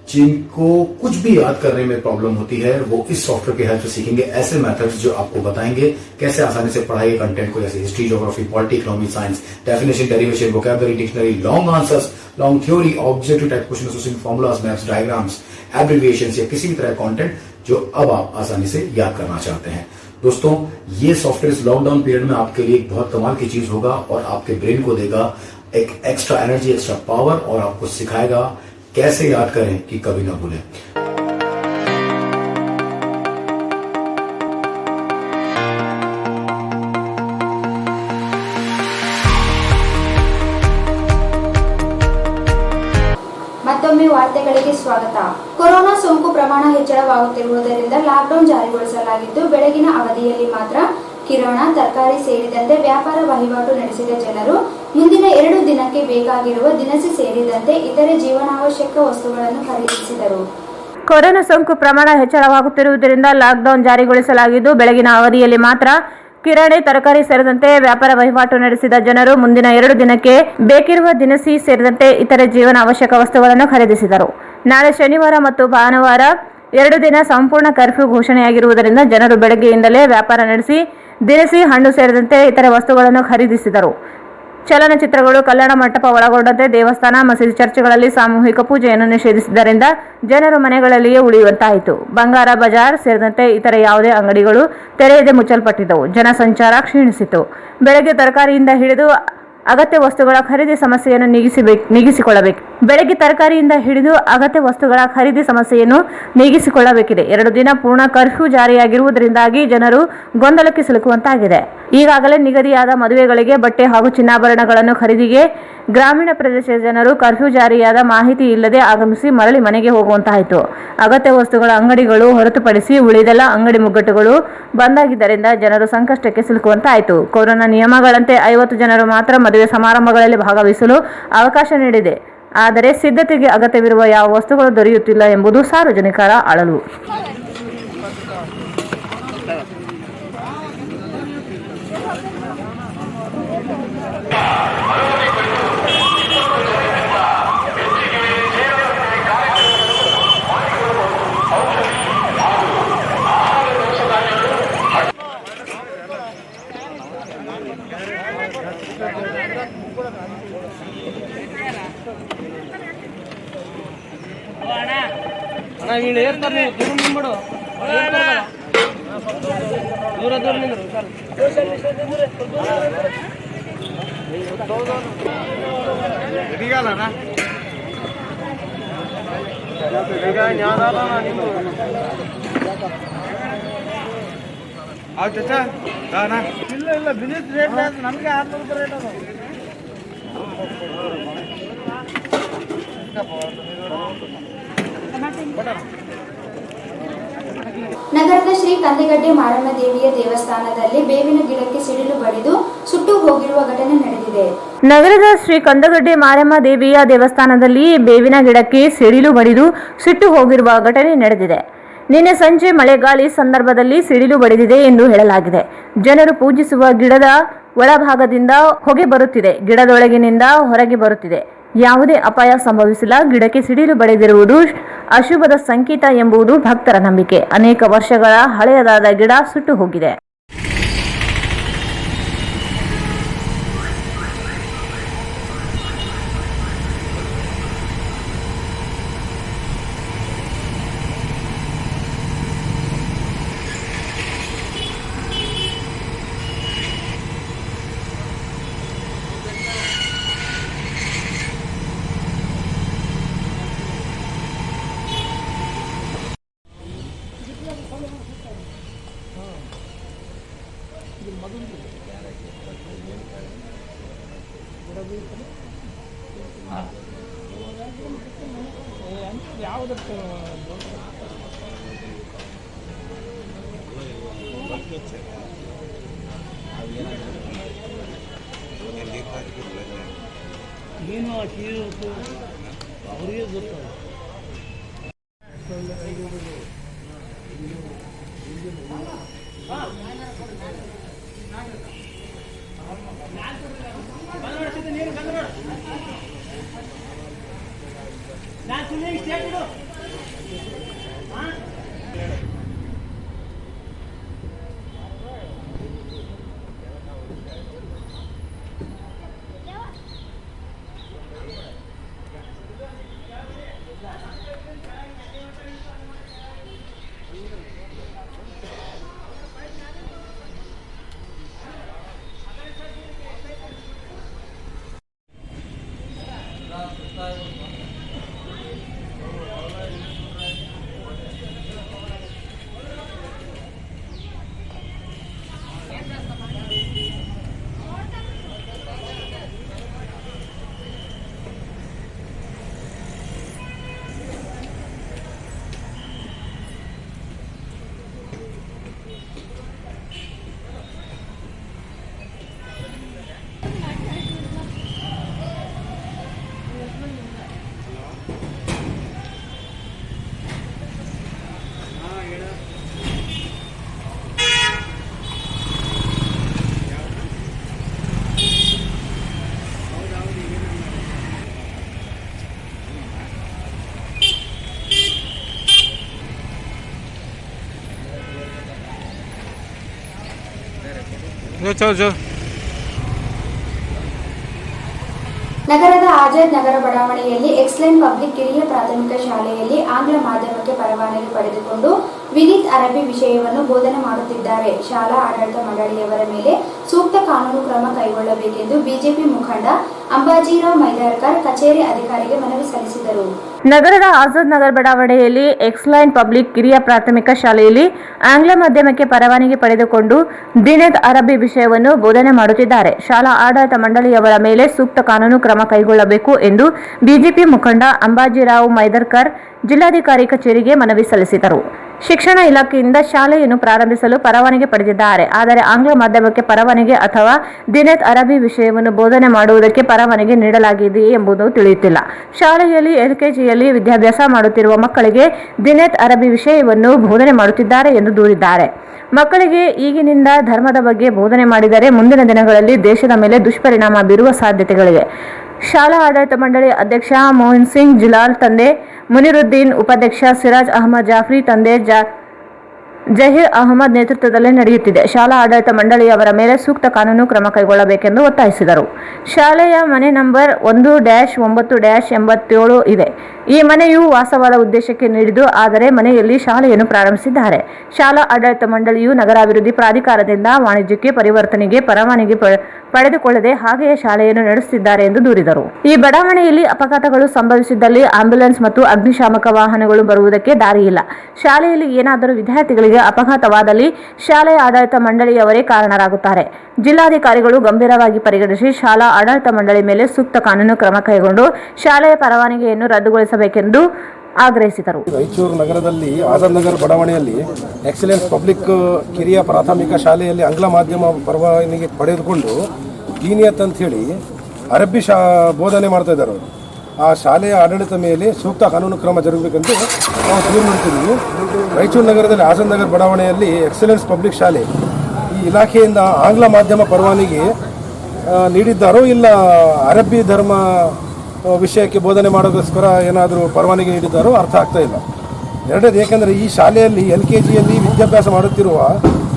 जिनको कुछ भी याद करने में प्रॉब्लम होती है, वो इस सॉफ्टवेयर की हेल्प से सीखेंगे ऐसे मेथड्स जो आपको बताएंगे कैसे आसानी से पढ़ाई कंटेंट को, जैसे history, geography, polity, economy, science, definition, derivation, vocabulary, dictionary, long answers, long theory, objective type question, association, formulas, maps, diagrams, abbreviations या किसी भी तरह कंटेंट जो अब आप आसानी से याद करना चाहते हैं। दोस्तों, ये सॉफ्टवेयर इस लॉकडाउन पीरियड में आपके लिए एक बहुत कमाल की चीज होगा और आपके ब्रेन को देगा एक एक्स्ट्रा एनर्जी, एक्स्ट्रा पावर और आपको सिखाएगा कैसे याद करें कि कभी ना भूलें। ಮತ್ತೊಮ್ಮೆ ವಾರ್ತೆಗಳಿಗೆ ಸ್ವಾಗತ. ಕೊರೋನಾ ಸೋಂಕು ಪ್ರಮಾಣ ಹೆಚ್ಚಳವಾಗುತ್ತಿರುವುದರಿಂದ ಲಾಕ್ಡೌನ್ ಜಾರಿಗೊಳಿಸಲಾಗಿದ್ದು, ಬೆಳಗಿನ ಅವಧಿಯಲ್ಲಿ ಮಾತ್ರ ಕಿರಾಣಾ, ತರಕಾರಿ ಸೇರಿದಂತೆ ವ್ಯಾಪಾರ ವಹಿವಾಟು ನಡೆಸಿದ ಜನರು ಮುಂದಿನ 2 ದಿನಕ್ಕೆ ಬೇಕಾಗಿರುವ ದಿನಸಿ ಸೇರಿದಂತೆ ಇತರೆ ಜೀವನಾವಶ್ಯಕ ವಸ್ತುಗಳನ್ನು ಖರೀದಿಸಿದರು. ಕೊರೋನಾ ಸೋಂಕು ಪ್ರಮಾಣ ಹೆಚ್ಚಳವಾಗುತ್ತಿರುವುದರಿಂದ ಲಾಕ್ಡೌನ್ ಜಾರಿಗೊಳಿಸಲಾಗಿದ್ದು, ಬೆಳಗಿನ ಅವಧಿಯಲ್ಲಿ ಮಾತ್ರ ಕಿರಾಣಿ, ತರಕಾರಿ ಸೇರಿದಂತೆ ವ್ಯಾಪಾರ ವಹಿವಾಟು ನಡೆಸಿದ ಜನರು ಮುಂದಿನ 2 ದಿನಕ್ಕೆ ಬೇಕಿರುವ ದಿನಸಿ ಸೇರಿದಂತೆ ಇತರೆ ಜೀವನ ಅವಶ್ಯಕ ವಸ್ತುಗಳನ್ನು ಖರೀದಿಸಿದರು. ನಾಳೆ ಶನಿವಾರ ಮತ್ತು ಭಾನುವಾರ 2 ದಿನ ಸಂಪೂರ್ಣ ಕರ್ಫ್ಯೂ ಘೋಷಣೆಯಾಗಿರುವುದರಿಂದ ಜನರು ಬೆಳಗ್ಗೆಯಿಂದಲೇ ವ್ಯಾಪಾರ ನಡೆಸಿ ದಿನಸಿ, ಹಣ್ಣು ಸೇರಿದಂತೆ ಇತರೆ ವಸ್ತುಗಳನ್ನು ಖರೀದಿಸಿದರು. ಚಲನಚಿತ್ರಗಳು, ಕಲ್ಯಾಣ ಮಂಟಪ ಒಳಗೊಂಡಂತೆ ದೇವಸ್ಥಾನ, ಮಸೀದಿ, ಚರ್ಚ್ಗಳಲ್ಲಿ ಸಾಮೂಹಿಕ ಪೂಜೆಯನ್ನು ನಿಷೇಧಿಸಿದ್ದರಿಂದ ಜನರು ಮನೆಗಳಲ್ಲಿಯೇ ಉಳಿಯುವಂತಾಯಿತು. ಬಂಗಾರ ಬಜಾರ್ ಸೇರಿದಂತೆ ಇತರೆ ಯಾವುದೇ ಅಂಗಡಿಗಳು ತೆರೆಯದೆ ಮುಚ್ಚಲ್ಪಟ್ಟಿದ್ದವು. ಜನಸಂಚಾರ ಕ್ಷೀಣಿಸಿತು. ಬೆಳಗ್ಗೆ ತರಕಾರಿಯಿಂದ ಹಿಡಿದು ಅಗತ್ಯ ವಸ್ತುಗಳ ಖರೀದಿ ಸಮಸ್ಯೆಯನ್ನು ನೀಗಿಸಿಕೊಳ್ಳಬೇಕಿದೆ. 2 ದಿನ ಪೂರ್ಣ ಕರ್ಫ್ಯೂ ಜಾರಿಯಾಗಿರುವುದರಿಂದಾಗಿ ಜನರು ಗೊಂದಲಕ್ಕೆ ಸಿಲುಕುವಂತಾಗಿದೆ. ಈಗಾಗಲೇ ನಿಗದಿಯಾದ ಮದುವೆಗಳಿಗೆ ಬಟ್ಟೆ ಹಾಗೂ ಚಿನ್ನಾಭರಣಗಳನ್ನು ಖರೀದಿಗೆ ಗ್ರಾಮೀಣ ಪ್ರದೇಶದ ಜನರು ಕರ್ಫ್ಯೂ ಜಾರಿಯಾದ ಮಾಹಿತಿ ಇಲ್ಲದೆ ಆಗಮಿಸಿ ಮರಳಿ ಮನೆಗೆ ಹೋಗುವಂತಾಯಿತು. ಅಗತ್ಯ ವಸ್ತುಗಳ ಅಂಗಡಿಗಳು ಹೊರತುಪಡಿಸಿ ಉಳಿದೆಲ್ಲ ಅಂಗಡಿ ಮುಗ್ಗಟ್ಟುಗಳು ಬಂದಾಗಿದ್ದರಿಂದ ಜನರು ಸಂಕಷ್ಟಕ್ಕೆ ಸಿಲುಕುವಂತಾಯಿತು. ಕೊರೋನಾ ನಿಯಮಗಳಂತೆ 50 ಜನರು ಮಾತ್ರ ಮದುವೆ ಸಮಾರಂಭಗಳಲ್ಲಿ ಭಾಗವಹಿಸಲು ಅವಕಾಶ ನೀಡಿದೆ. ಆದರೆ ಸಿದ್ಧತೆಗೆ ಅಗತ್ಯವಿರುವ ಯಾವ ವಸ್ತುಗಳು ದೊರೆಯುತ್ತಿಲ್ಲ ಎಂಬುದು ಸಾರ್ವಜನಿಕರ ಅಳಲು. ನಗರದ ಶ್ರೀ ಕಂದಗಡ್ಡೆ ಮಾರಮ್ಮ ದೇವಿಯ ದೇವಸ್ಥಾನದಲ್ಲಿ ಬೇವಿನ ಗಿಡಕ್ಕೆ ಸಿಡಿಲು ಬಡಿದು ಸುಟ್ಟು ಹೋಗಿರುವ ಘಟನೆ ನಡೆದಿದೆ. ನಗರದ ಶ್ರೀ ಕಂದಗಡ್ಡೆ ಮಾರಮ್ಮ ದೇವಿಯ ದೇವಸ್ಥಾನದಲ್ಲಿ ಬೇವಿನ ಗಿಡಕ್ಕೆ ಸಿಡಿಲು ಬಡಿದು ಸುಟ್ಟು ಹೋಗಿರುವ ಘಟನೆ ನಡೆದಿದೆ. ನಿನ್ನೆ ಸಂಜೆ ಮಳೆಗಾಳಿ ಸಂದರ್ಭದಲ್ಲಿ ಸಿಡಿಲು ಬಡಿದಿದೆ ಎಂದು ಹೇಳಲಾಗಿದೆ. ಜನರು ಪೂಜಿಸುವ ಗಿಡದ ಒಳಭಾಗದಿಂದ ಹೊಗೆ ಬರುತ್ತಿದೆ, ಗಿಡದೊಳಗಿನಿಂದ ಹೊರಗೆ ಬರುತ್ತಿದೆ. ಯಾವುದೇ ಅಪಾಯ ಸಂಭವಿಸಿಲ್ಲ. ಗಿಡಕ್ಕೆ ಸಿಡಿಲು ಬಡಿದಿರುವುದು ಅಶುಭದ ಸಂಕೇತ ಎಂಬುದು ಭಕ್ತರ ನಂಬಿಕೆ. ಅನೇಕ ವರ್ಷಗಳ ಹಳೆಯದಾದ ಗಿಡ ಸುಟ್ಟು ಹೋಗಿದೆ. ನಗರದ ಆಜಾದ್ ನಗರ ಬಡಾವಣೆಯಲ್ಲಿ ಎಕ್ಸಲೆಂಟ್ ಪಬ್ಲಿಕ್ ಕಿರಿಯ ಪ್ರಾಥಮಿಕ ಶಾಲೆಯಲ್ಲಿ ಆಂಗ್ಲ ಮಾಧ್ಯಮಕ್ಕೆ ಪರವಾನಗಿ ಪಡೆದುಕೊಂಡು ವಿನೀತ್ ಅರಬ್ಬಿ ವಿಷಯವನ್ನು ಬೋಧನೆ ಮಾಡುತ್ತಿದ್ದಾರೆ. ಶಾಲಾ ಆಡಳಿತ ಮಂಡಳಿಯವರ ಮೇಲೆ ಸೂಕ್ತ ಕಾನೂನು ಕ್ರಮ ಕೈಗೊಳ್ಳಬೇಕೆಂದು ಬಿಜೆಪಿ ಮುಖಂಡ ಅಂಬಾಜಿರಾವ್ ಮೈದಾರ್ಕರ್ ಕಚೇರಿ ಅಧಿಕಾರಿಗೆ ಮನವಿ ಸಲ್ಲಿಸಿದರು. ನಗರದ ಆಜಾದ್ ನಗರ್ ಬಡಾವಣೆಯಲ್ಲಿ ಎಕ್ಸಲೆಂಟ್ ಪಬ್ಲಿಕ್ ಕಿರಿಯ ಪ್ರಾಥಮಿಕ ಶಾಲೆಯಲ್ಲಿ ಆಂಗ್ಲ ಮಾಧ್ಯಮಕ್ಕೆ ಪರವಾನಗಿ ಪಡೆದುಕೊಂಡು ವಿನೀತ್ ಅರಬ್ಬಿ ವಿಷಯವನ್ನು ಬೋಧನೆ ಮಾಡುತ್ತಿದ್ದಾರೆ. ಶಾಲಾ ಆಡಳಿತ ಮಂಡಳಿಯವರ ಮೇಲೆ ಸೂಕ್ತ ಕಾನೂನು ಕ್ರಮ ಕೈಗೊಳ್ಳಬೇಕು ಎಂದು ಬಿಜೆಪಿ ಮುಖಂಡ ಅಂಬಾಜಿರಾವ್ ಮೈದಾರ್ಕರ್ ಜಿಲ್ಲಾಧಿಕಾರಿ ಕಚೇರಿಗೆ ಮನವಿ ಸಲ್ಲಿಸಿದರು. ಶಿಕ್ಷಣ ಇಲಾಖೆಯಿಂದ ಶಾಲೆಯನ್ನು ಪ್ರಾರಂಭಿಸಲು ಪರವಾನಗಿ ಪಡೆದಿದ್ದಾರೆ. ಆದರೆ ಆಂಗ್ಲ ಮಾಧ್ಯಮಕ್ಕೆ ಪರವಾನಗಿ ಅಥವಾ ವಿನೀತ್ ಅರಬ್ಬಿ ವಿಷಯವನ್ನು ಬೋಧನೆ ಮಾಡುವುದಕ್ಕೆ ಪರವಾನಗಿ ನೀಡಲಾಗಿದೆಯೇ ಎಂಬುದು ತಿಳಿಯುತ್ತಿಲ್ಲ. ಶಾಲೆಯಲ್ಲಿ ಎಲ್ಕೆಜಿಯಲ್ಲಿ ವಿದ್ಯಾಭ್ಯಾಸ ಮಾಡುತ್ತಿರುವ ಮಕ್ಕಳಿಗೆ ವಿನೀತ್ ಅರಬ್ಬಿ ವಿಷಯವನ್ನು ಬೋಧನೆ ಮಾಡುತ್ತಿದ್ದಾರೆ ಎಂದು ದೂರಿದ್ದಾರೆ. ಮಕ್ಕಳಿಗೆ ಈಗಿನಿಂದ ಧರ್ಮದ ಬಗ್ಗೆ ಬೋಧನೆ ಮಾಡಿದರೆ ಮುಂದಿನ ದಿನಗಳಲ್ಲಿ ದೇಶದ ಮೇಲೆ ದುಷ್ಪರಿಣಾಮ ಬೀರುವ ಸಾಧ್ಯತೆಗಳಿವೆ. ಶಾಲಾ ಆಡಳಿತ ಮಂಡಳಿ ಅಧ್ಯಕ್ಷ ಮೋಹನ್ ಸಿಂಗ್ ಜಿಲಾಲ್, ತಂದೆ ಮುನಿರುದ್ದೀನ್, ಉಪಾಧ್ಯಕ್ಷ ಸಿರಾಜ್ ಅಹಮದ್ ಜಾಫ್ರಿ, ತಂದೆ ಜಹೀರ್ ಅಹಮದ್ ನೇತೃತ್ವದಲ್ಲಿ ನಡೆಯುತ್ತಿದೆ. ಶಾಲಾ ಆಡಳಿತ ಮಂಡಳಿಯವರ ಮೇಲೆ ಸೂಕ್ತ ಕಾನೂನು ಕ್ರಮ ಕೈಗೊಳ್ಳಬೇಕೆಂದು ಒತ್ತಾಯಿಸಿದರು. ಶಾಲೆಯ ಮನೆ ನಂಬರ್ 1-9-87 ಇದೆ. ಈ ಮನೆಯು ವಾಸವಾದ ಉದ್ದೇಶಕ್ಕೆ ನೀಡಿದ್ದು, ಆದರೆ ಮನೆಯಲ್ಲಿ ಶಾಲೆಯನ್ನು ಪ್ರಾರಂಭಿಸಿದ್ದಾರೆ. ಶಾಲಾ ಆಡಳಿತ ಮಂಡಳಿಯು ನಗರಾಭಿವೃದ್ಧಿ ಪ್ರಾಧಿಕಾರದಿಂದ ವಾಣಿಜ್ಯಕ್ಕೆ ಪರಿವರ್ತನೆಗೆ ಪರವಾನಗಿ ಪಡೆದುಕೊಳ್ಳದೆ ಹಾಗೆಯೇ ಶಾಲೆಯನ್ನು ನಡೆಸುತ್ತಿದ್ದಾರೆ ಎಂದು ದೂರಿದರು. ಈ ಬಡಾವಣೆಯಲ್ಲಿ ಅಪಘಾತಗಳು ಸಂಭವಿಸಿದ್ದಲ್ಲಿ ಆಂಬ್ಯುಲೆನ್ಸ್ ಮತ್ತು ಅಗ್ನಿಶಾಮಕ ವಾಹನಗಳು ಬರುವುದಕ್ಕೆ ದಾರಿಯಿಲ್ಲ. ಶಾಲೆಯಲ್ಲಿ ಏನಾದರೂ ವಿದ್ಯಾರ್ಥಿಗಳಿಗೆ ಅಪಘಾತವಾದಲ್ಲಿ ಶಾಲೆಯ ಆಡಳಿತ ಮಂಡಳಿಯವರೇ ಕಾರಣರಾಗುತ್ತಾರೆ. ಜಿಲ್ಲಾಧಿಕಾರಿಗಳು ಗಂಭೀರವಾಗಿ ಪರಿಗಣಿಸಿ ಶಾಲಾ ಆಡಳಿತ ಮಂಡಳಿ ಮೇಲೆ ಸೂಕ್ತ ಕಾನೂನು ಕ್ರಮ ಕೈಗೊಂಡು ಶಾಲೆಯ ಪರವಾನಗಿಯನ್ನು ರದ್ದುಗೊಳಿಸಬೇಕೆಂದು ಆಗ್ರಹಿಸಿದರು. ರಾಯಚೂರು ನಗರದಲ್ಲಿ ಆಜಾದ್ ನಗರ್ ಬಡಾವಣೆಯಲ್ಲಿ ಎಕ್ಸಲೆನ್ಸ್ ಪಬ್ಲಿಕ್ ಕಿರಿಯ ಪ್ರಾಥಮಿಕ ಶಾಲೆಯಲ್ಲಿ ಆಂಗ್ಲ ಮಾಧ್ಯಮ ಪರವಾನಗಿ ಪಡೆದುಕೊಂಡು ದೀನಿಯತ್ ಅಂತ ಹೇಳಿ ಅರಬ್ಬಿ ಬೋಧನೆ ಮಾಡ್ತಾ ಇದ್ದಾರೆ. ಆ ಶಾಲೆಯ ಆಡಳಿತ ಮೇಲೆ ಸೂಕ್ತ ಕಾನೂನು ಕ್ರಮ ಜರುಗಬೇಕೆಂದು ನಾವು ದೂರು ನೀಡ್ತಿದ್ದೀವಿ. ರಾಯಚೂರು ನಗರದಲ್ಲಿ ಆಜಾದ್ ನಗರ್ ಬಡಾವಣೆಯಲ್ಲಿ ಎಕ್ಸಲೆನ್ಸ್ ಪಬ್ಲಿಕ್ ಶಾಲೆ ಈ ಇಲಾಖೆಯಿಂದ ಆಂಗ್ಲ ಮಾಧ್ಯಮ ಪರವಾನಗಿ ನೀಡಿದ್ದಾರೋ ಇಲ್ಲ ಅರಬ್ಬಿ ಧರ್ಮ ವಿಷಯಕ್ಕೆ ಬೋಧನೆ ಮಾಡೋದಕ್ಕೋಸ್ಕರ ಏನಾದರೂ ಪರವಾನಗಿ ನೀಡಿದ್ದಾರೋ ಅರ್ಥ ಆಗ್ತಾ ಇಲ್ಲ. ಎರಡನೇದು, ಏಕೆಂದರೆ ಈ ಶಾಲೆಯಲ್ಲಿ LKGಯಲ್ಲಿ ವಿದ್ಯಾಭ್ಯಾಸ ಮಾಡುತ್ತಿರುವ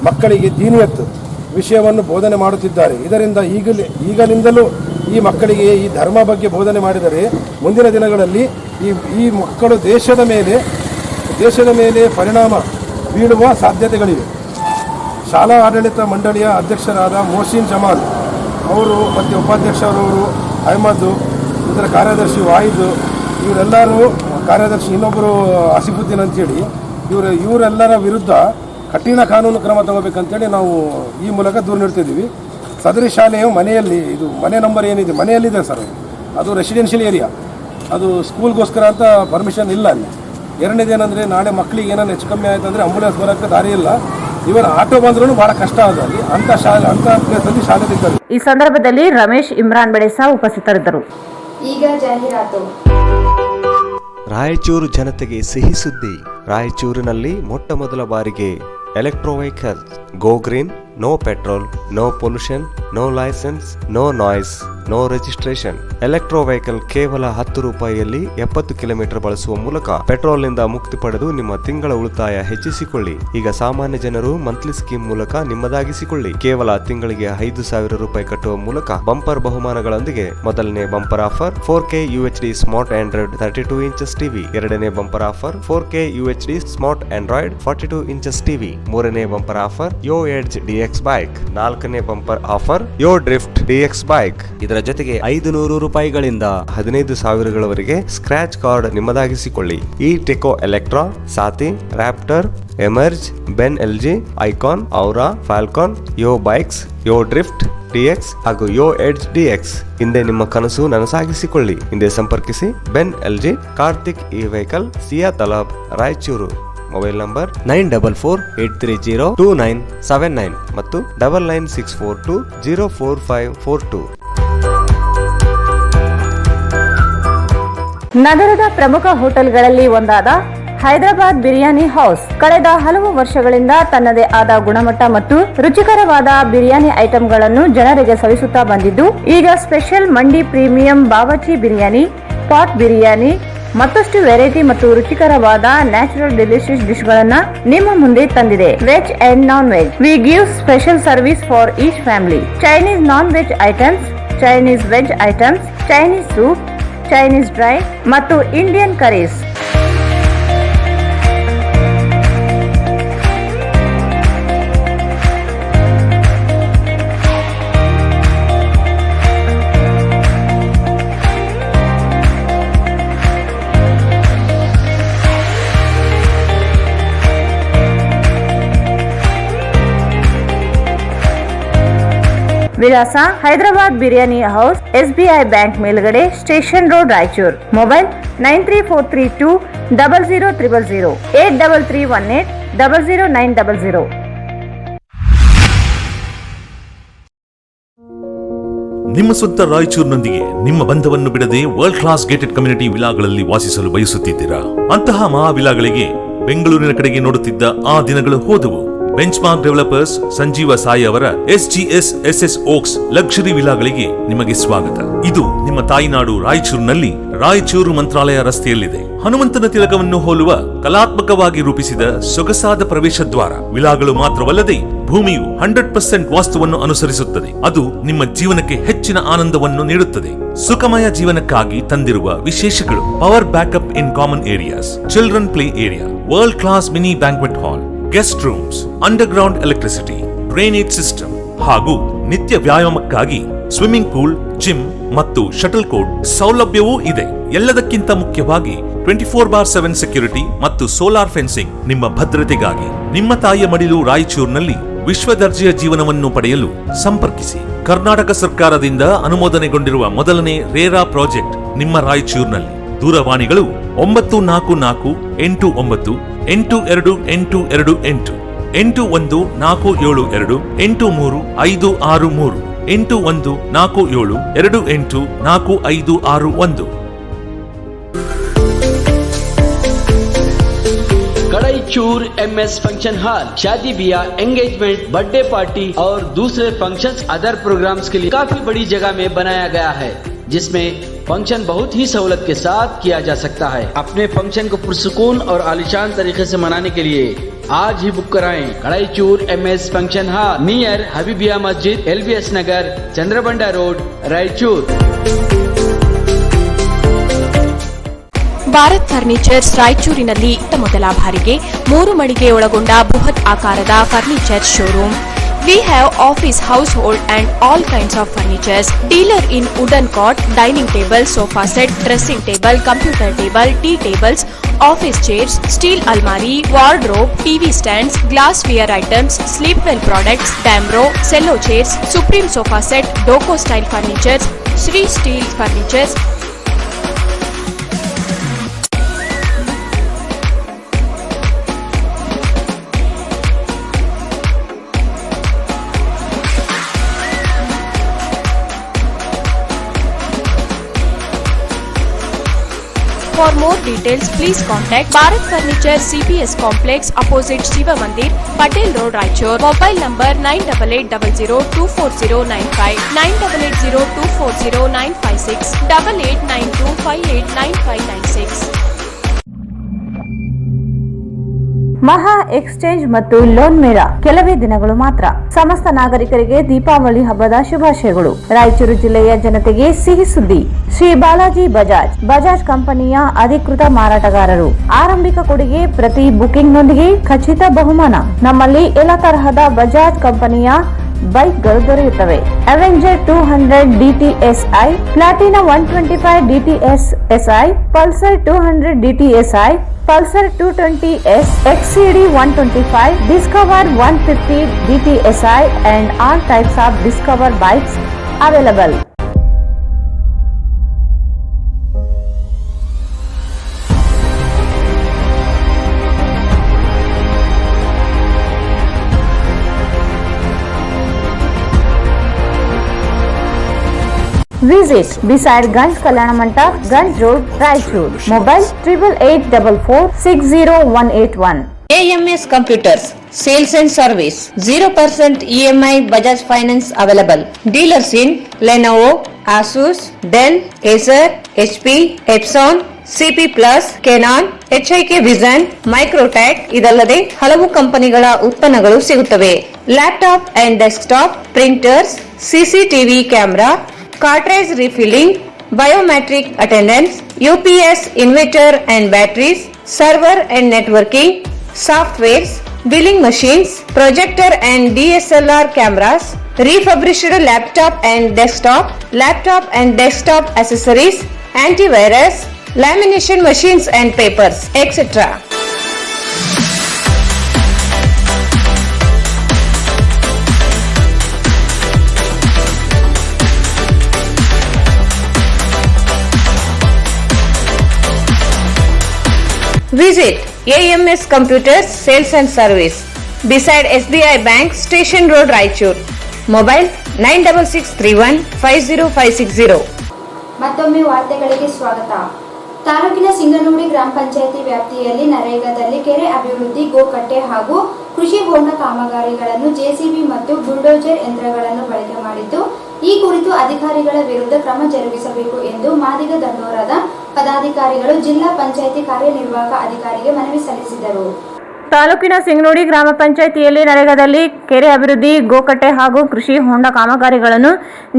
ಮಕ್ಕಳಿಗೆ ದೀನಿಯತ್ ವಿಷಯವನ್ನು ಬೋಧನೆ ಮಾಡುತ್ತಿದ್ದಾರೆ. ಇದರಿಂದ ಈಗಲಿಂದಲೂ ಈ ಮಕ್ಕಳಿಗೆ ಈ ಧರ್ಮ ಬಗ್ಗೆ ಬೋಧನೆ ಮಾಡಿದರೆ ಮುಂದಿನ ದಿನಗಳಲ್ಲಿ ಈ ಮಕ್ಕಳು ದೇಶದ ಮೇಲೆ ಪರಿಣಾಮ ಬೀಳುವ ಸಾಧ್ಯತೆಗಳಿವೆ. ಶಾಲಾ ಆಡಳಿತ ಮಂಡಳಿಯ ಅಧ್ಯಕ್ಷರಾದ ಮೊಹಸಿನ್ ಜಮಾಲ್ ಅವರು ಮತ್ತು ಉಪಾಧ್ಯಕ್ಷರವರು ಅಹಮದ್, ಇದರ ಕಾರ್ಯದರ್ಶಿ ವಾಹಿದ್, ಇವರೆಲ್ಲರೂ ಕಾರ್ಯದರ್ಶಿ ಇನ್ನೊಬ್ಬರು ಆಸಿಫುದ್ದೀನ್ ಅಂತೇಳಿ ಇವರೆಲ್ಲರ ವಿರುದ್ಧ ಕಠಿಣ ಕಾನೂನು ಕ್ರಮ ತಗೋಬೇಕಂತೇಳಿ ನಾವು ಈ ಮೂಲಕ ದೂರು ನೀಡ್ತಿದ್ದೀವಿ. ಸದರಿ ಶಾಲೆಯು ಮನೆಯಲ್ಲಿ, ಇದು ಮನೆ ನಂಬರ್ ಏನಿದೆ ಮನೆಯಲ್ಲಿದೆ ಸರ್, ಅದು ರೆಸಿಡೆನ್ಷಿಯಲ್ ಏರಿಯಾ, ಅದು ಸ್ಕೂಲ್ಗೋಸ್ಕರ ಅಂತ ಪರ್ಮಿಷನ್ ಇಲ್ಲ ಅಲ್ಲಿ. ಎರಡನೇದೇನೆಂದರೆ ನಾಳೆ ಮಕ್ಕಳಿಗೆ ಏನಾದ್ರು ಹೆಚ್ಚು ಕಮ್ಮಿ ಆಯ್ತು ಅಂದರೆ ಆಂಬುಲೆನ್ಸ್ ಬರೋಕ್ಕೆ ದಾರಿ ಇಲ್ಲ. ಇವರ ಆಟೋ ಬಂದ್ರೂ ಬಹಳ ಕಷ್ಟ ಆದಲ್ಲಿ ಅಂತ ಪ್ಲೇಸಲ್ಲಿ ಶಾಲೆ ಇದ್ದಾರೆ. ಈ ಸಂದರ್ಭದಲ್ಲಿ ರಮೇಶ್, ಇಮ್ರಾನ್ ಬೆಳೆಸ ಉಪಸ್ಥಿತರಿದ್ದರು. ಈಗ ಜಾಹೀರಾತು. ರಾಯಚೂರು ಜನತೆಗೆ ಸಿಹಿ ಸುದ್ದಿ. ರಾಯಚೂರಿನಲ್ಲಿ ಮೊಟ್ಟ ಮೊದಲ ಬಾರಿಗೆ electro vehicle go green, no petrol, no pollution, no licence, no noise, no registration. Electro vehicle ಕೇವಲ 10 ರೂಪಾಯಿಯಲ್ಲಿ 70 ಕಿಲೋಮೀಟರ್ ಬಳಸುವ ಮೂಲಕ ಪೆಟ್ರೋಲ್ ನಿಂದ ಮುಕ್ತಿ ಪಡೆದು ನಿಮ್ಮ ತಿಂಗಳ ಉಳಿತಾಯ ಹೆಚ್ಚಿಸಿಕೊಳ್ಳಿ. ಈಗ ಸಾಮಾನ್ಯ ಜನರು ಮಂತ್ಲಿ ಸ್ಕೀಮ್ ಮೂಲಕ ನಿಮ್ಮದಾಗಿಸಿಕೊಳ್ಳಿ. ಕೇವಲ ತಿಂಗಳಿಗೆ 5,000 ರೂಪಾಯಿ ಕಟ್ಟುವ ಮೂಲಕ ಬಂಪರ್ ಬಹುಮಾನಗಳೊಂದಿಗೆ ಮೊದಲನೇ bumper offer 4K UHD smart Android 32 inches TV. ಎರಡನೇ bumper offer 4K UHD smart Android 42 inches TV. ಮೂರನೇ bumper offer Yo Edge DX bike. ನಾಲ್ಕನೇ bumper offer Yo Drift DX bike. ಇದರ ಜೊತೆಗೆ 500 ರೂಪಾಯಿಗಳಿಂದ 15,000ಗಳವರೆಗೆ ಸ್ಕ್ರಾಚ್ ಕಾರ್ಡ್ ನಿಮ್ಮದಾಗಿಸಿಕೊಳ್ಳಿ. ಈ Techo Electra, Saathi, Raptor, Emerge, Ben LG, Icon, Aura, Falcon, Yo bikes, Yo Drift DX ಹಾಗೂ ಯೋ Edge DX. ಹಿಂದೆ ನಿಮ್ಮ ಕನಸು ನನಸಾಗಿಸಿಕೊಳ್ಳಿ. ಹಿಂದೆ ಸಂಪರ್ಕಿಸಿ ಬೆನ್ LG, ಕಾರ್ತಿಕ್ ಈ vehicle, Siya Talab, Raichur. Mobile number 9448302979 ಮತ್ತು 9964204542. ನಗರದ ಪ್ರಮುಖ ಹೋಟೆಲ್ಗಳಲ್ಲಿ ಒಂದಾದ ಹೈದರಾಬಾದ್ ಬಿರಿಯಾನಿ ಹೌಸ್ ಕಳೆದ ಹಲವು ವರ್ಷಗಳಿಂದ ತನ್ನದೇ ಆದ ಗುಣಮಟ್ಟ ಮತ್ತು ರುಚಿಕರವಾದ ಬಿರಿಯಾನಿ ಐಟಂಗಳನ್ನು ಜನರಿಗೆ ಸವಿಸುತ್ತಾ ಬಂದಿದ್ದು, ಈಗ ಸ್ಪೆಷಲ್ ಮಂಡಿ ಪ್ರೀಮಿಯಂ ಬಾವಚಿ ಬಿರಿಯಾನಿ, ಪಾಟ್ ಬಿರಿಯಾನಿ, ಮತ್ತಷ್ಟು ವೆರೈಟಿ ಮತ್ತು ರುಚಿಕರವಾದ ನ್ಯಾಚುರಲ್ ಡೆಲಿಷಿಯಸ್ ಡಿಶ್ ಗಳನ್ನ ನಿಮ್ಮ ಮುಂದೆ ತಂದಿದೆ. Veg and non veg. We give special service for each family. Chinese non veg items, Chinese veg items, Chinese soup, Chinese dry ಮತ್ತು ಇಂಡಿಯನ್ ಕರೀಸ್. ವಿಳಾಸ Hyderabad biryani house, SBI bank ಮೇಲ್ಗಡೆ, station road, Raichur. Mobile 9343200000, 8331800900. ನಿಮ್ಮ ಸ್ವಂತ ರಾಯಚೂರಿನೊಂದಿಗೆ ನಿಮ್ಮ ಬಂಧವನ್ನು ಬಿಡದೆ ವರ್ಲ್ಡ್ ಕ್ಲಾಸ್ ಗೇಟೆಡ್ ಕಮ್ಯುನಿಟಿ ವಿಲಾಗಳಲ್ಲಿ ವಾಸಿಸಲು ಬಯಸುತ್ತಿದ್ದೀರಾ? ಅಂತಹ ಮಹಾ ವಿಲಾಗಳಿಗೆ ಬೆಂಗಳೂರಿನ ಕಡೆಗೆ ನೋಡುತ್ತಿದ್ದ ಆ ದಿನಗಳು ಹೋದವು. ಬೆಂಚ್ಮಾರ್ಕ್ ಡೆವಲಪರ್ಸ್ ಸಂಜೀವ ಸಾಯಿ ಅವರ SGS SS ಓಕ್ಸ್ ಲಕ್ಸುರಿ ವಿಲಾಗಳಿಗೆ ನಿಮಗೆ ಸ್ವಾಗತ. ಇದು ನಿಮ್ಮ ತಾಯಿನಾಡು ರಾಯಚೂರಿನಲ್ಲಿ ರಾಯಚೂರು ಮಂತ್ರಾಲಯ ರಸ್ತೆಯಲ್ಲಿದೆ. ಹನುಮಂತನ ತಿಲಕವನ್ನು ಹೋಲುವ ಕಲಾತ್ಮಕವಾಗಿ ರೂಪಿಸಿದ ಸೊಗಸಾದ ಪ್ರವೇಶ ದ್ವಾರ. ವಿಲಾಗಳು ಮಾತ್ರವಲ್ಲದೆ ಭೂಮಿಯು 100% ವಾಸ್ತುವನ್ನು ಅನುಸರಿಸುತ್ತದೆ. ಅದು ನಿಮ್ಮ ಜೀವನಕ್ಕೆ ಹೆಚ್ಚಿನ ಆನಂದವನ್ನು ನೀಡುತ್ತದೆ. ಸುಖಮಯ ಜೀವನಕ್ಕಾಗಿ ತಂದಿರುವ ವಿಶೇಷಗಳು: power backup in common areas, children play area, world class mini banquet hall, guest rooms, underground electricity, drainage system ಹಾಗೂ ನಿತ್ಯ ವ್ಯಾಯಾಮಕ್ಕಾಗಿ ಸ್ವಿಮ್ಮಿಂಗ್ ಪೂಲ್, ಜಿಮ್ ಮತ್ತು ಶಟಲ್ ಕೋರ್ಟ್ ಸೌಲಭ್ಯವೂ ಇದೆ. ಎಲ್ಲದಕ್ಕಿಂತ ಮುಖ್ಯವಾಗಿ 24/7 ಸೆಕ್ಯೂರಿಟಿ ಮತ್ತು ಸೋಲಾರ್ ಫೆನ್ಸಿಂಗ್ ನಿಮ್ಮ ಭದ್ರತೆಗಾಗಿ. ನಿಮ್ಮ ತಾಯಿಯ ಮಡಿಲು ರಾಯಚೂರಿನಲ್ಲಿ ವಿಶ್ವ ದರ್ಜೆಯ ಜೀವನವನ್ನು ಪಡೆಯಲು ಸಂಪರ್ಕಿಸಿ. ಕರ್ನಾಟಕ ಸರ್ಕಾರದಿಂದ ಅನುಮೋದನೆಗೊಂಡಿರುವ ಮೊದಲನೇ ರೇರಾ ಪ್ರಾಜೆಕ್ಟ್ ನಿಮ್ಮ ರಾಯಚೂರಿನಲ್ಲಿ. ದೂರವಾಣಿಗಳು 9448982828 8147283563 8147284561. कड़ाईचूर MS फंक्शन हॉल शादी ब्याह, एंगेजमेंट, बर्थडे पार्टी और दूसरे फंक्शंस अदर प्रोग्राम्स के लिए काफी बड़ी जगह में बनाया गया है, जिसमें फंक्शन बहुत ही सहूलत के साथ किया जा सकता है। अपने फंक्शन को पुरसुकून और आलिशान तरीके से मनाने के लिए आज ही बुक कराएं। Kadaichur MS function hall near Habibiya मस्जिद, LBS नगर, चंद्रबंडा रोड, रायचूर। ಭಾರತ್ ಫರ್ನಿಚರ್ಸ್ ರಾಯಚೂರಿನಲ್ಲಿ ಮೊದಲ ಬಾರಿಗೆ 3 ಮಳಿಗೆ ಒಳಗೊಂಡ ಬೃಹತ್ ಆಕಾರದ furniture showroom. We have office, household and all kinds of furnitures. Dealer in wooden cot, dining table, sofa set, dressing table, computer table, tea tables, office chairs, steel almari, wardrobe, TV stands, glassware items, sleepwell products, Damro, cello chairs, Supreme sofa set, Doco style furnitures, Sri Steel furnitures. For more details, please contact Bharat Furniture CPS Complex opposite Shiva Mandir, Patel Road, Raichur. Mobile number 9880240959, 9880240956, 8892589596. ಮಹಾ exchange ಮತ್ತು loan ಮೇಳ ಕೆಲವೇ ದಿನಗಳು ಮಾತ್ರ. ಸಮಸ್ತ ನಾಗರಿಕರಿಗೆ ದೀಪಾವಳಿ ಹಬ್ಬದ ಶುಭಾಶಯಗಳು. ರಾಯಚೂರು ಜಿಲ್ಲೆಯ ಜನತೆಗೆ ಸಿಹಿ ಸುದ್ದಿ. ಶ್ರೀ ಬಾಲಾಜಿ ಬಜಾಜ್ ಕಂಪನಿಯ ಅಧಿಕೃತ ಮಾರಾಟಗಾರರು. ಆರಂಭಿಕ ಕೊಡುಗೆ ಪ್ರತಿ ಬುಕಿಂಗ್ನೊಂದಿಗೆ ಖಚಿತ ಬಹುಮಾನ. ನಮ್ಮಲ್ಲಿ ಎಲ್ಲ ತರಹದ ಬಜಾಜ್ ಕಂಪನಿಯ ಬೈಕ್ಗಳು ದೊರೆಯುತ್ತವೆ. Avenger 200 DTSI, Platina 125 DTSI, Pulsar 200 DTSI, Pulsar 220S, XCD 125, Discover 150 DTSI and all types of Discover bikes available. Visit beside Ganj Kalyana Mandap, Ganj Road, Raichur. Mobile 8844-60181. AMS Computers, Sales and Service. 0% EMI Bajaj Finance available. Dealers in Lenovo, Asus, Dell, Acer, HP, Epson, CP+, Canon, HIK Vision, Microtech ಇದಲ್ಲದೆ ಹಲವು ಕಂಪನಿಗಳ ಉತ್ಪನ್ನಗಳು ಸಿಗುತ್ತವೆ. Laptop and desktop, printers, CCTV camera, cartridge refilling, biometric attendance, UPS inverter and batteries, server and networking, softwares, billing machines, projector and DSLR cameras, refurbished laptop and desktop accessories, antivirus, lamination machines and papers, etc. Visit AMS Computers Sales and Service beside SBI Bank, Station Road, Raichur. Mobile 9663150560. ಮತ್ತೊಮ್ಮೆ ವಾರ್ತೆಗಳಿಗೆ ಸ್ವಾಗತ. ತಾಲೂಕಿನ ಸಿಂಗನೂಡಿ ಗ್ರಾಮ ಪಂಚಾಯಿತಿ ವ್ಯಾಪ್ತಿಯಲ್ಲಿ ನರೇಗಾದಲ್ಲಿ ಕೆರೆ ಅಭಿವೃದ್ಧಿ, ಗೋಕಟ್ಟೆ ಹಾಗೂ ಕೃಷಿ ಹೊಂಡ ಕಾಮಗಾರಿಗಳನ್ನು ಜೆಸಿಬಿ ಮತ್ತು ಬುಲ್ಡೋಜರ್ ಯಂತ್ರಗಳನ್ನು ಬಳಕೆ ಮಾಡಿದ್ದು, ಈ ಕುರಿತು ಅಧಿಕಾರಿಗಳ ವಿರುದ್ಧ ಕ್ರಮ ಜರುಗಿಸಬೇಕು ಎಂದು ಮಾದಿಗ ದಂಡೋರದ ಪದಾಧಿಕಾರಿಗಳು ಜಿಲ್ಲಾ ಪಂಚಾಯಿತಿ ಕಾರ್ಯನಿರ್ವಾಹಕ ಅಧಿಕಾರಿಗೆ ಮನವಿ ಸಲ್ಲಿಸಿದರು. ತಾಲೂಕಿನ ಸಿಂಗನೂಡಿ ಗ್ರಾಮ ಪಂಚಾಯಿತಿಯಲ್ಲಿ ನರೇಗಾದಲ್ಲಿ ಕೆರೆ ಅಭಿವೃದ್ಧಿ, ಗೋಕಟ್ಟೆ ಹಾಗೂ ಕೃಷಿ ಹೊಂಡ ಕಾಮಗಾರಿಗಳನ್ನು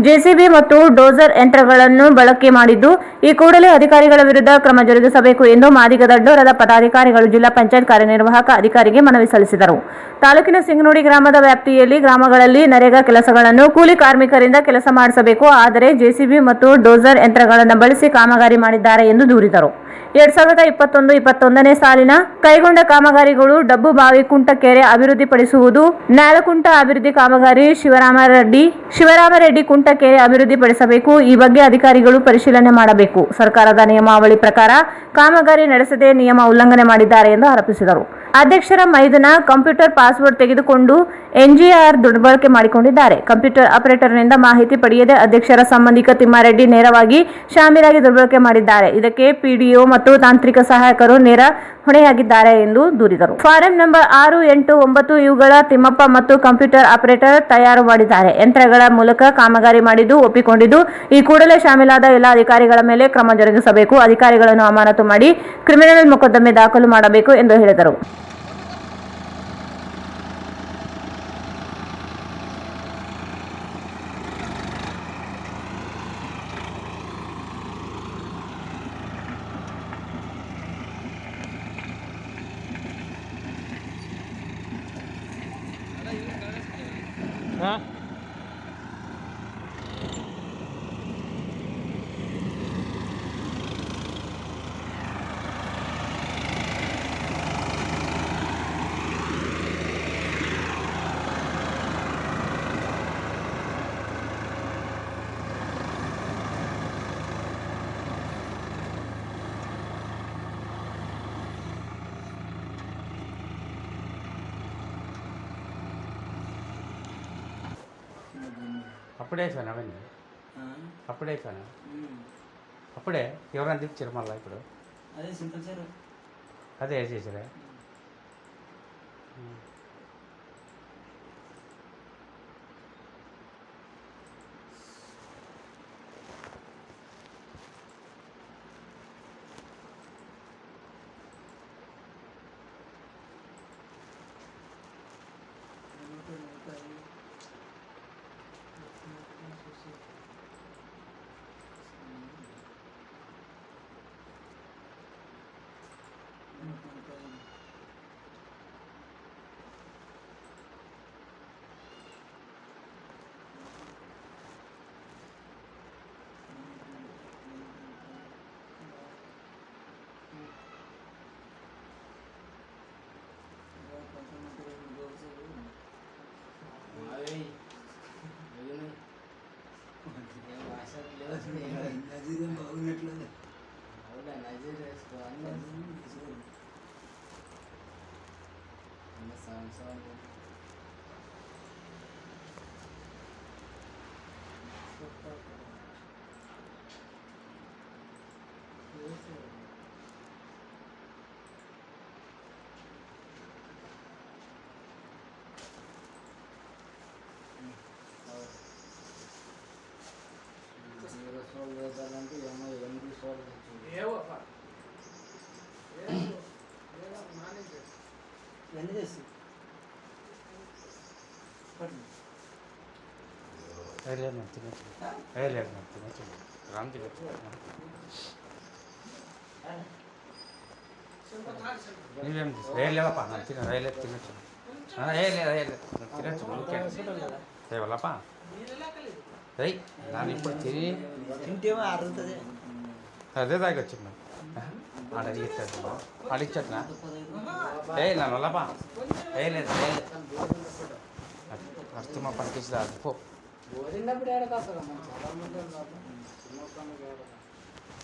ಜೆಸಿಬಿ ಮತ್ತು ಡೋಜರ್ ಯಂತ್ರಗಳನ್ನು ಬಳಕೆ ಮಾಡಿದ್ದು, ಈ ಕೂಡಲೇ ಅಧಿಕಾರಿಗಳ ವಿರುದ್ಧ ಕ್ರಮ ಜರುಗಿಸಬೇಕು ಎಂದು ಮಾದಿಗ ದಂಡೋರದ ಪದಾಧಿಕಾರಿಗಳು ಜಿಲ್ಲಾ ಪಂಚಾಯತ್ ಕಾರ್ಯನಿರ್ವಾಹಕ ಅಧಿಕಾರಿಗೆ ಮನವಿ ಸಲ್ಲಿಸಿದರು. ತಾಲೂಕಿನ ಸಿಂಗನೂಡಿ ಗ್ರಾಮದ ವ್ಯಾಪ್ತಿಯಲ್ಲಿ ಗ್ರಾಮಗಳಲ್ಲಿ ನರೇಗಾ ಕೆಲಸಗಳನ್ನು ಕೂಲಿ ಕಾರ್ಮಿಕರಿಂದ ಕೆಲಸ ಮಾಡಿಸಬೇಕು, ಆದರೆ ಜೆಸಿಬಿ ಮತ್ತು ಡೋಜರ್ ಯಂತ್ರಗಳನ್ನು ಬಳಸಿ ಕಾಮಗಾರಿ ಮಾಡಿದ್ದಾರೆ ಎಂದು ದೂರಿದರು. 2021-21ನೇ ಸಾಲಿನ ಕೈಗೊಂಡ ಕಾಮಗಾರಿಗಳು ಡಬ್ಬು ಬಾವಿ ಕುಂಟ ಕೆರೆ ಅಭಿವೃದ್ಧಿಪಡಿಸುವುದು, ನ್ಯಾಲಕುಂಟ ಅಭಿವೃದ್ಧಿ ಕಾಮಗಾರಿ, ಶಿವರಾಮರೆಡ್ಡಿ ಕುಂಟ ಕೆರೆ ಅಭಿವೃದ್ಧಿಪಡಿಸಬೇಕು. ಈ ಬಗ್ಗೆ ಅಧಿಕಾರಿಗಳು ಪರಿಶೀಲನೆ ಮಾಡಬೇಕು. ಸರ್ಕಾರದ ನಿಯಮಾವಳಿ ಪ್ರಕಾರ ಕಾಮಗಾರಿ ನಡೆಸದೆ ನಿಯಮ ಉಲ್ಲಂಘನೆ ಮಾಡಿದ್ದಾರೆ ಎಂದು ಆರೋಪಿಸಿದರು. ಅಧ್ಯಕ್ಷರ ಮೈದಾನ ಕಂಪ್ಯೂಟರ್ ಪಾಸ್ವರ್ಡ್ ತೆಗೆದುಕೊಂಡು ಎನ್ಜಿಆರ್ ದುರ್ಬಳಕೆ ಮಾಡಿಕೊಂಡಿದ್ದಾರೆ. ಕಂಪ್ಯೂಟರ್ ಆಪರೇಟರ್ನಿಂದ ಮಾಹಿತಿ ಪಡೆಯದೆ ಅಧ್ಯಕ್ಷರ ಸಂಬಂಧಿಕ ತಿಮ್ಮಾರೆಡ್ಡಿ ನೇರವಾಗಿ ಶಾಮೀಲಾಗಿ ದುರ್ಬಳಕೆ ಮಾಡಿದ್ದಾರೆ. ಇದಕ್ಕೆ ಪಿಡಿಒ ಮತ್ತು ತಾಂತ್ರಿಕ ಸಹಾಯಕರು ನೇರ ಹೊಣೆಯಾಗಿದ್ದಾರೆ ಎಂದು ದೂರಿದರು. ಫಾರಂ ನಂಬರ್ 6, 8, 9 ಇವುಗಳ ತಿಮ್ಮಪ್ಪ ಮತ್ತು ಕಂಪ್ಯೂಟರ್ ಆಪರೇಟರ್ ತಯಾರು ಮಾಡಿದ್ದಾರೆ. ಯಂತ್ರಗಳ ಮೂಲಕ ಕಾಮಗಾರಿ ಮಾಡಿದ್ದು ಒಪ್ಪಿಕೊಂಡಿದ್ದು, ಈ ಕೂಡಲೇ ಶಾಮೀಲಾದ ಎಲ್ಲ ಅಧಿಕಾರಿಗಳ ಮೇಲೆ ಕ್ರಮ ಜರುಗಿಸಬೇಕು. ಅಧಿಕಾರಿಗಳನ್ನು ಅಮಾನತು ಮಾಡಿ ಕ್ರಿಮಿನಲ್ ಮೊಕದ್ದಮೆ ದಾಖಲು ಮಾಡಬೇಕು ಎಂದು ಹೇಳಿದರು. అప్పుడే సార్ అవన్నీ అప్పుడే సార్ అప్పుడే ఎవరైనా తెచ్చారు మళ్ళీ ఇప్పుడు అదే సింపుల్ సార్ అదే చేసారా బాగున్నట్లేదు వేదాలంటే ఏమో ఎనిమిది సోళ్ళు ఎన్ని చేసి రామ్ తినచ్చు నీవేం లేదప్పా నాకు తినచ్చు తినచ్చు తినచ్చు ఏ వల్లప్పా ఏయ్ ನಾನು ఇప్పుడు తిని తింటేమో అరుగుతుంది అదే తాగొచ్చిన అడిగిచ్చట్నా ఏ నన్ను వల్లపా ఏ లేదు అర్థం మా పనికిచ్చి రాదు పో భోజనప్పుడు ఏడకాస్తాం చాలా మంది చిన్నప్పుడు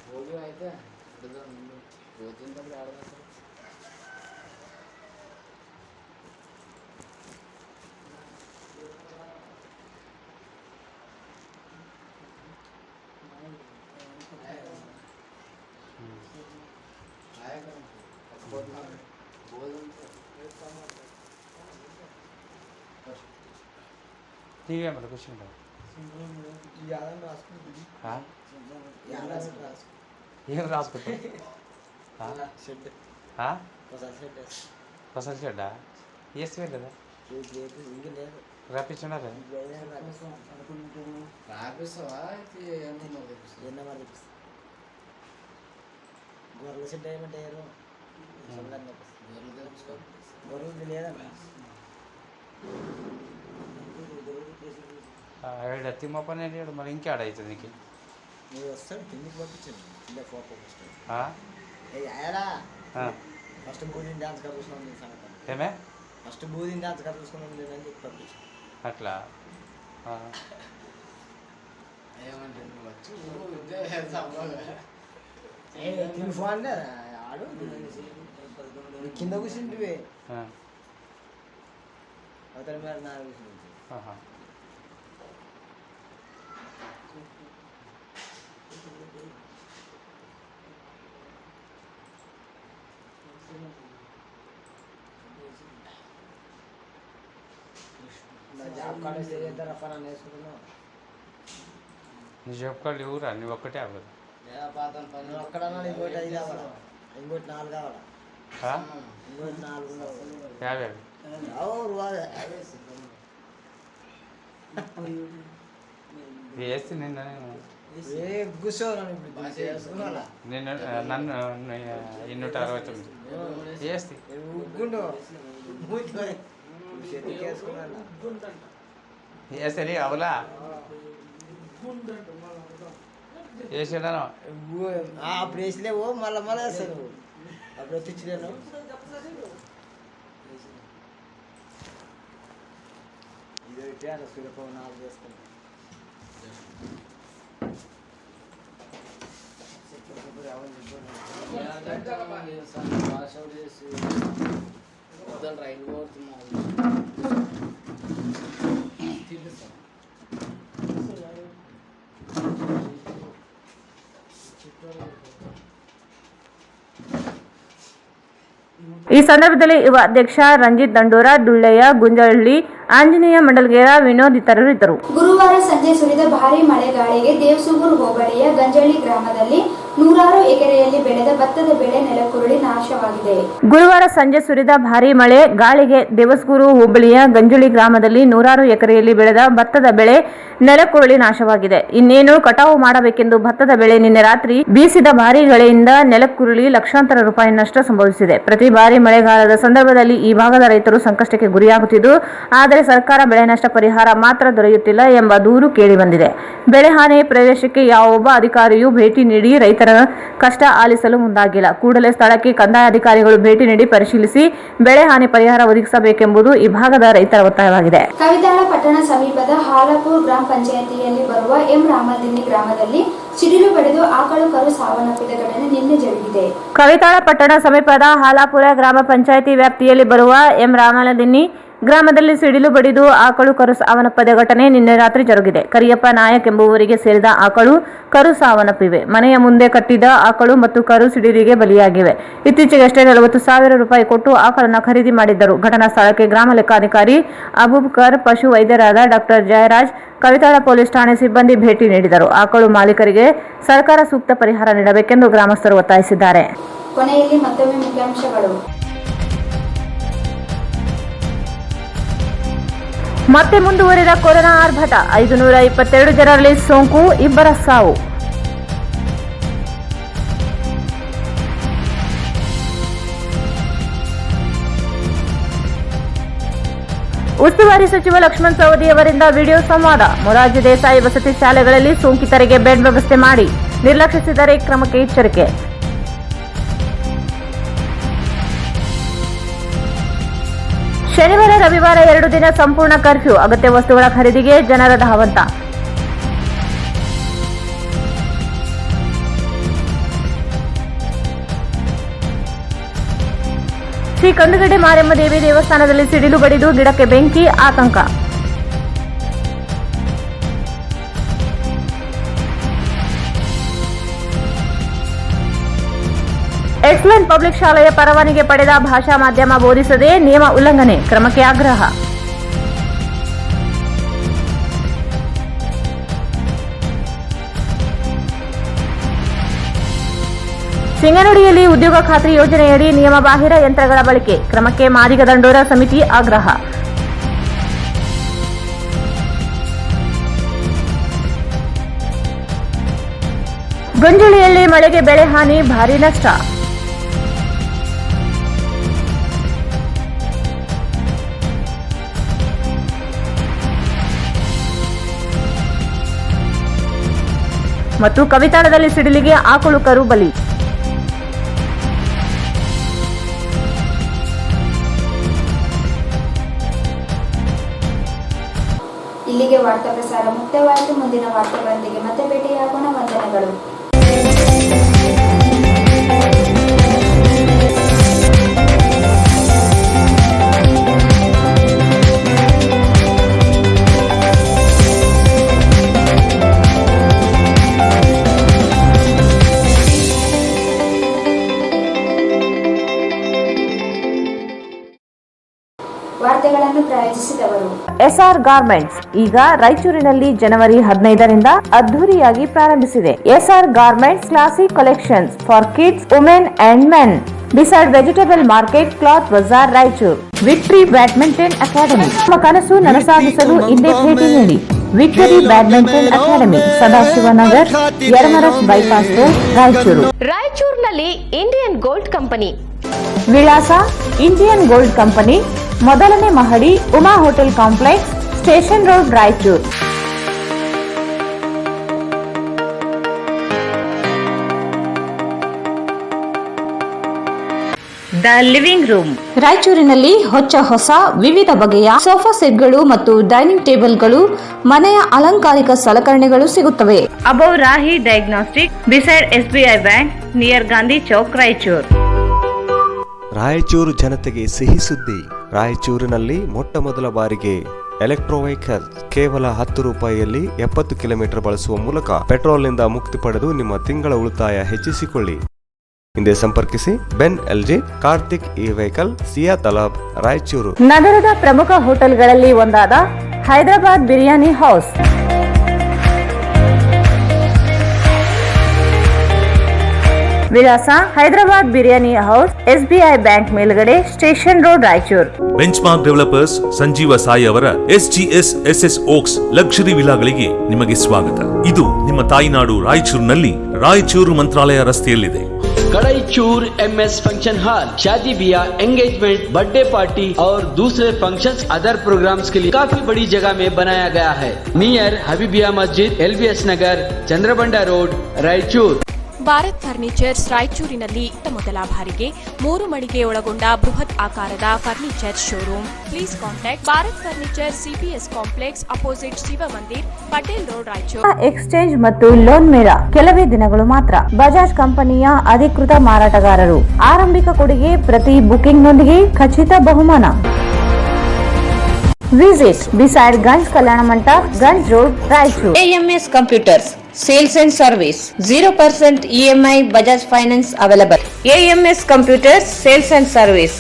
భోజనం అయితే భోజనప్పుడు ఏడకాస్తాం నీవేమన్నా కూర్చుంటావు ఏం రాసుకుంటావు పసలు షెడ్డా వేసి వెళ్ళదా రాపించున్నారా గొర్రెల షెడ్ ఏమంటే గొర్రెలు లేదన్నా తిమ్మ పని వెళ్ళాడు మరి ఇంకేడ అవుతుంది నీకు మీరు వస్తాడు కిందికి పంపించండి కింద ఫోటో ఫస్ట్ బూదిని డాన్స్ గా చూసుకున్నాం సంగతి ఏమే ఫస్ట్ బూదిని డాన్స్ గా చూసుకున్నాం లేదని చెప్పి పంపించాను అట్లా ఏమంటే నువ్వు వచ్చి ఫోన్ ఆడు కింద కూర్చుంటివి అవతల మీద నా కూర్చుంది జాబ్ కార్డు చేద్దారప్ప నన్ను వేసుకుంటున్నావు నీ జాబ్ కార్డు ఎవరా నువ్వు ఒక్కటే అవ్వదు ఒక్కడన్నా ఇంకోటి 5 కావాలా ఇంకోటి 4 కావాలా ఇంకోటి 4 వేసి నిన్న నిన్ను నన్ను 269 వేసి వేసరి అవలా వేసాడాను అప్పుడు వేసలేవు మళ్ళీ వేస్తాను అప్పుడు తెచ్చిలేను ఇది పెట్టాను సులభం 4 వేసుకుంటాను రైలు ಈ ಸಂದರ್ಭದಲ್ಲಿ ಯುವ ಅಧ್ಯಕ್ಷ ರಂಜಿತ್ ದಂಡೋರ, ದುಳ್ಳೆಯ, ಗುಂಜಳ್ಳಿ, ಆಂಜನೇಯ ಮಂಡಲ್ಗೇರ, ವಿನೋದ್ ಇತರರು ಇದ್ದರು. ಗುರುವಾರ ಸಂಜೆ ಸುರಿದ ಭಾರೀ ಮಳೆಗಾಳಿಗೆ ದೇವಸೂಗೂರು ಹೋಬಳಿಯ ಗಂಜಳ್ಳಿ ಗ್ರಾಮದಲ್ಲಿ ನೂರಾರು ಎಕರೆಯಲ್ಲಿ ಬೆಳೆದ ಭತ್ತದ ಬೆಳೆ ನೆಲಕ್ಕುರುಳಿ ನಾಶವಾಗಿದೆ. ಗುರುವಾರ ಸಂಜೆ ಸುರಿದ ಭಾರೀ ಮಳೆ ಗಾಳಿಗೆ ದೇವಸೂಗೂರು ಹೋಬಳಿಯ ಗಂಜಳ್ಳಿ ಗ್ರಾಮದಲ್ಲಿ ನೂರಾರು ಎಕರೆಯಲ್ಲಿ ಬೆಳೆದ ಭತ್ತದ ಬೆಳೆ ನೆಲಕ್ಕುರುಳಿ ನಾಶವಾಗಿದೆ. ಇನ್ನೇನು ಕಟಾವು ಮಾಡಬೇಕೆಂದು ಭತ್ತದ ಬೆಳೆ ನಿನ್ನೆ ರಾತ್ರಿ ಬೀಸಿದ ಭಾರೀ ಗಾಳಿಯಿಂದ ನೆಲಕ್ಕುರುಳಿ ಲಕ್ಷಾಂತರ ರೂಪಾಯಿ ನಷ್ಟ ಸಂಭವಿಸಿದೆ. ಪ್ರತಿ ಬಾರಿ ಮಳೆಗಾಲದ ಸಂದರ್ಭದಲ್ಲಿ ಈ ಭಾಗದ ರೈತರು ಸಂಕಷ್ಟಕ್ಕೆ ಗುರಿಯಾಗುತ್ತಿದ್ದು, ಆದರೆ ಸರ್ಕಾರ ಬೆಳೆ ನಷ್ಟ ಪರಿಹಾರ ಮಾತ್ರ ದೊರೆಯುತ್ತಿಲ್ಲ ಎಂಬ ದೂರು ಕೇಳಿಬಂದಿದೆ. ಬೆಳೆ ಹಾನಿ ಪ್ರದೇಶಕ್ಕೆ ಯಾವೊಬ್ಬ ಅಧಿಕಾರಿಯೂ ಭೇಟಿ ನೀಡಿ ರೈತರ ಕಷ್ಟ ಆಲಿಸಲು ಮುಂದಾಗಿಲ್ಲ. ಕೂಡಲೇ ಸ್ಥಳಕ್ಕೆ ಕಂದಾಯ ಅಧಿಕಾರಿಗಳು ಭೇಟಿ ನೀಡಿ ಪರಿಶೀಲಿಸಿ ಬೆಳೆ ಹಾನಿ ಪರಿಹಾರ ಒದಗಿಸಬೇಕೆಂಬುದು ಈ ಭಾಗದ ರೈತರ ಒತ್ತಾಯವಾಗಿದೆ. ಕವಿತಾಳ ಪಟ್ಟಣ ಸಮೀಪದ ಹಾಲಪುರ್ ಗ್ರಾಮ ಪಂಚಾಯಿತಿಯಲ್ಲಿ ಬರುವ ಎಂ ರಾಮದಿನ್ನಿ ಗ್ರಾಮದಲ್ಲಿ ಸಿಡಿಲು ಬಡಿದು ಆಕಳು ಕರು ಸಾವನ್ನಪ್ಪಿದ ಘಟನೆ ನಿನ್ನೆ ಜರುಗಿದೆ. ಕವಿತಾಳ ಪಟ್ಟಣ ಸಮೀಪದ ಹಾಲಾಪುರ ಗ್ರಾಮ ಪಂಚಾಯಿತಿ ವ್ಯಾಪ್ತಿಯಲ್ಲಿ ಬರುವ ಎಂ ರಾಮದಿನ್ನಿ ಗ್ರಾಮದಲ್ಲಿ ಸಿಡಿಲು ಬಡಿದು ಆಕಳು ಕರು ಸಾವನ್ನಪ್ಪಿದ ಘಟನೆ ನಿನ್ನೆ ರಾತ್ರಿ ಜರುಗಿದೆ. ಕರಿಯಪ್ಪ ನಾಯಕ್ ಎಂಬುವರಿಗೆ ಸೇರಿದ ಆಕಳು ಕರು ಸಾವನ್ನಪ್ಪಿವೆ. ಮನೆಯ ಮುಂದೆ ಕಟ್ಟಿದ ಆಕಳು ಮತ್ತು ಕರು ಸಿಡಿಲಿಗೆ ಬಲಿಯಾಗಿವೆ. ಇತ್ತೀಚೆಗಷ್ಟೇ 40,000 ರೂಪಾಯಿ ಕೊಟ್ಟು ಆಕಳನ್ನು ಖರೀದಿ ಮಾಡಿದ್ದರು. ಘಟನಾ ಸ್ಥಳಕ್ಕೆ ಗ್ರಾಮ ಲೆಕ್ಕಾಧಿಕಾರಿ ಅಬೂಬಕರ್, ಪಶು ವೈದ್ಯರಾದ ಡಾಕ್ಟರ್ ಜಯರಾಜ್, ಕವಿತಾಳ ಪೊಲೀಸ್ ಠಾಣೆ ಸಿಬ್ಬಂದಿ ಭೇಟಿ ನೀಡಿದರು. ಆಕಳು ಮಾಲೀಕರಿಗೆ ಸರ್ಕಾರ ಸೂಕ್ತ ಪರಿಹಾರ ನೀಡಬೇಕೆಂದು ಗ್ರಾಮಸ್ಥರು ಒತ್ತಾಯಿಸಿದ್ದಾರೆ. ಕೊನೆಯಲ್ಲಿ ಮತ್ತೊಮ್ಮೆ ಮುಖ್ಯಾಂಶಗಳು. ಮತ್ತೆ ಮುಂದುವರಿದ ಕೊರೋನಾ ಆರ್ಭಟ, 522 ಜನರಲ್ಲಿ ಸೋಂಕು, 2 ಸಾವು. ಉಸ್ತುವಾರಿ ಸಚಿವ ಲಕ್ಷ್ಮಣ ಸವದಿ ಅವರಿಂದ ವಿಡಿಯೋ ಸಂವಾದ. ಮೊರಾರ್ಜಿ ದೇಸಾಯಿ ವಸತಿ ಶಾಲೆಗಳಲ್ಲಿ ಸೋಂಕಿತರಿಗೆ ಬೆಡ್ ವ್ಯವಸ್ಥೆ ಮಾಡಿ ನಿರ್ಲಕ್ಷಿಸಿದರೆ ಕ್ರಮಕ್ಕೆ ಎಚ್ಚರಿಕೆ. ಶನಿವಾರ ರವಿವಾರ 2 ದಿನ ಸಂಪೂರ್ಣ ಕರ್ಫ್ಯೂ, ಅಗತ್ಯ ವಸ್ತುಗಳ ಖರೀದಿಗೆ ಜನರ ಧಾವಂತ. ಶ್ರೀ ಕಂದುಗಡ್ಡೆ ಮಾರಮ್ಮ ದೇವಿ ದೇವಸ್ಥಾನದಲ್ಲಿ ಸಿಡಿಲು ಬಡಿದು ಗಿಡಕ್ಕೆ ಬೆಂಕಿ, ಆತಂಕ. ಎಕ್ಸಲೆಂಟ್ ಪಬ್ಲಿಕ್ ಶಾಲೆಯ ಪರವಾನಗಿ ಪಡೆದ ಭಾಷಾ ಮಾಧ್ಯಮ ಬೋಧಿಸದೆ ನಿಯಮ ಉಲ್ಲಂಘನೆ, ಕ್ರಮಕ್ಕೆ ಆಗ್ರಹ. ಸಿಂಗನೂಡಿಯಲ್ಲಿ ಉದ್ಯೋಗ ಖಾತ್ರಿ ಯೋಜನೆಯಡಿ ನಿಯಮ ಬಾಹಿರ ಯಂತ್ರಗಳ ಬಳಕೆ, ಕ್ರಮಕ್ಕೆ ಮಾದಿಗ ದಂಡೋರ ಸಮಿತಿ ಆಗ್ರಹ. ಗಂಜುಳಿಯಲ್ಲಿ ಮಳೆಗೆ ಬೆಳೆ ಹಾನಿ, ಭಾರೀ ನಷ್ಟ. ಮತ್ತು ಕವಿತಾಳದಲ್ಲಿ ಸಿಡಿಲಿಗೆ ಆಕಳು ಕರು ಬಲಿ. ಇಲ್ಲಿಗೆ ವಾರ್ತಾ ಪ್ರಸಾರ ಮುಕ್ತವಾಯಿತು. ಮುಂದಿನ ವಾರ್ತೆಗಳೊಂದಿಗೆ ಮತ್ತೆ ಭೇಟಿಯಾಗೋಣ. ವಂದನೆಗಳು. ವಾರ್ತೆಗಳನ್ನು ಪ್ರಾಯೋಜಿಸಿದವರು ಎಸ್ಆರ್ ಗಾರ್ಮೆಂಟ್ಸ್ ಈಗ ರಾಯಚೂರಿನಲ್ಲಿ ಜನವರಿ 15ರಿಂದ ಅದ್ದೂರಿಯಾಗಿ ಪ್ರಾರಂಭಿಸಿದೆ. SR garments classic collections for kids, women and men beside vegetable market, cloth bazaar, Raichur. Victory badminton academy, ನಿಮ್ಮ ಕನಸು ನನಸಾಗಿಸಲು ಹಿಂದೆ ಭೇಟಿ ನೀಡಿ. Victory badminton academy, Sadashivanagar, Yermarus bypass road, Raichur. ರಾಯಚೂರಿನಲ್ಲಿ ಇಂಡಿಯನ್ ಗೋಲ್ಡ್ ಕಂಪನಿ. ವಿಳಾಸ ಇಂಡಿಯನ್ ಗೋಲ್ಡ್ ಕಂಪನಿ, ಮೊದಲನೇ ಮಹಡಿ, Uma hotel complex, station road, Raichur. The living room, ರಾಯಚೂರಿನಲ್ಲಿ ಹೊಸ ವಿವಿಧ ಬಗೆಯ ಸೋಫಾ ಸೆಟ್ಗಳು ಮತ್ತು ಡೈನಿಂಗ್ ಟೇಬಲ್ಗಳು, ಮನೆಯ ಅಲಂಕಾರಿಕ ಸಲಕರಣೆಗಳು ಸಿಗುತ್ತವೆ. Above Rahi diagnostic, beside SBI bank, near Gandhi Chowk, Raichur. Raichur ಜನತೆಗೆ ಸಿಹಿ ಸುದ್ದಿ. ರಾಯಚೂರಿನಲ್ಲಿ ಮೊಟ್ಟಮೊದಲ ಬಾರಿಗೆ ಎಲೆಕ್ಟ್ರೋ ವೆಹಿಕಲ್ ಕೇವಲ 10 ರೂಪಾಯಿಯಲ್ಲಿ 70 ಕಿಲೋಮೀಟರ್ ಬಳಸುವ ಮೂಲಕ ಪೆಟ್ರೋಲ್ನಿಂದ ಮುಕ್ತಿ ಪಡೆದು ನಿಮ್ಮ ತಿಂಗಳ ಉಳಿತಾಯ ಹೆಚ್ಚಿಸಿಕೊಳ್ಳಿ. ಹಿಂದೆ ಸಂಪರ್ಕಿಸಿ Ben LG, Kartik E vehicle, Siya Talab, Raichur. ನಗರದ ಪ್ರಮುಖ ಹೋಟೆಲ್ಗಳಲ್ಲಿ ಒಂದಾದ ಹೈದರಾಬಾದ್ ಬಿರಿಯಾನಿ ಹೌಸ್. ವಿಳಾಸ Hyderabad biryani house, SBI bank ಮೇಲ್ಗಡೆ, station road, Raichur. Benchmark developers Sanjeeva Sai ಅವರ SGS SS ಓಕ್ಸ್ ಲಕ್ಸುರಿ ವಿಲಾಗಳಿಗೆ ನಿಮಗೆ ಸ್ವಾಗತ. ಇದು ನಿಮ್ಮ ತಾಯಿನಾಡು ರಾಯಚೂರಿನಲ್ಲಿ, ರಾಯಚೂರು ಮಂತ್ರಾಲಯ ರಸ್ತೆಯಲ್ಲಿದೆ. कड़ई चूर MS फंक्शन हॉल शादी ब्याह, एंगेजमेंट, बर्थडे पार्टी और दूसरे फंक्शंस अदर प्रोग्राम्स के लिए काफी बड़ी जगह में बनाया गया है. नियर हबीबिया मस्जिद, LBS नगर, चंद्रबंडा रोड, रायचूर. ಭಾರತ್ ಫರ್ನಿಚರ್ಸ್ ರಾಯಚೂರಿನಲ್ಲಿ ಮೊದಲ ಬಾರಿಗೆ 3 ಮಳಿಗೆ ಒಳಗೊಂಡ ಬೃಹತ್ ಆಕಾರದ furniture showroom. Please contact Bharat furniture CPS complex opposite Shiva Mandir, Patel road, Raichur. Exchange ಮತ್ತು ಲೋನ್ ಮೇಳ ಕೆಲವೇ ದಿನಗಳು ಮಾತ್ರ. ಬಜಾಜ್ ಕಂಪನಿಯ ಅಧಿಕೃತ ಮಾರಾಟಗಾರರು. ಆರಂಭಿಕ ಕೊಡುಗೆ ಪ್ರತಿ ಬುಕಿಂಗ್ನೊಂದಿಗೆ ಖಚಿತ ಬಹುಮಾನ. Visit beside Ganj Kalyana Mantapa, Ganj road, Raichur. AMS Computers Sales and Service 0% EMI Bajaj Finance available. AMS Computers Sales and Service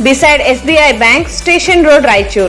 beside SBI Bank, Station Road, Raichur.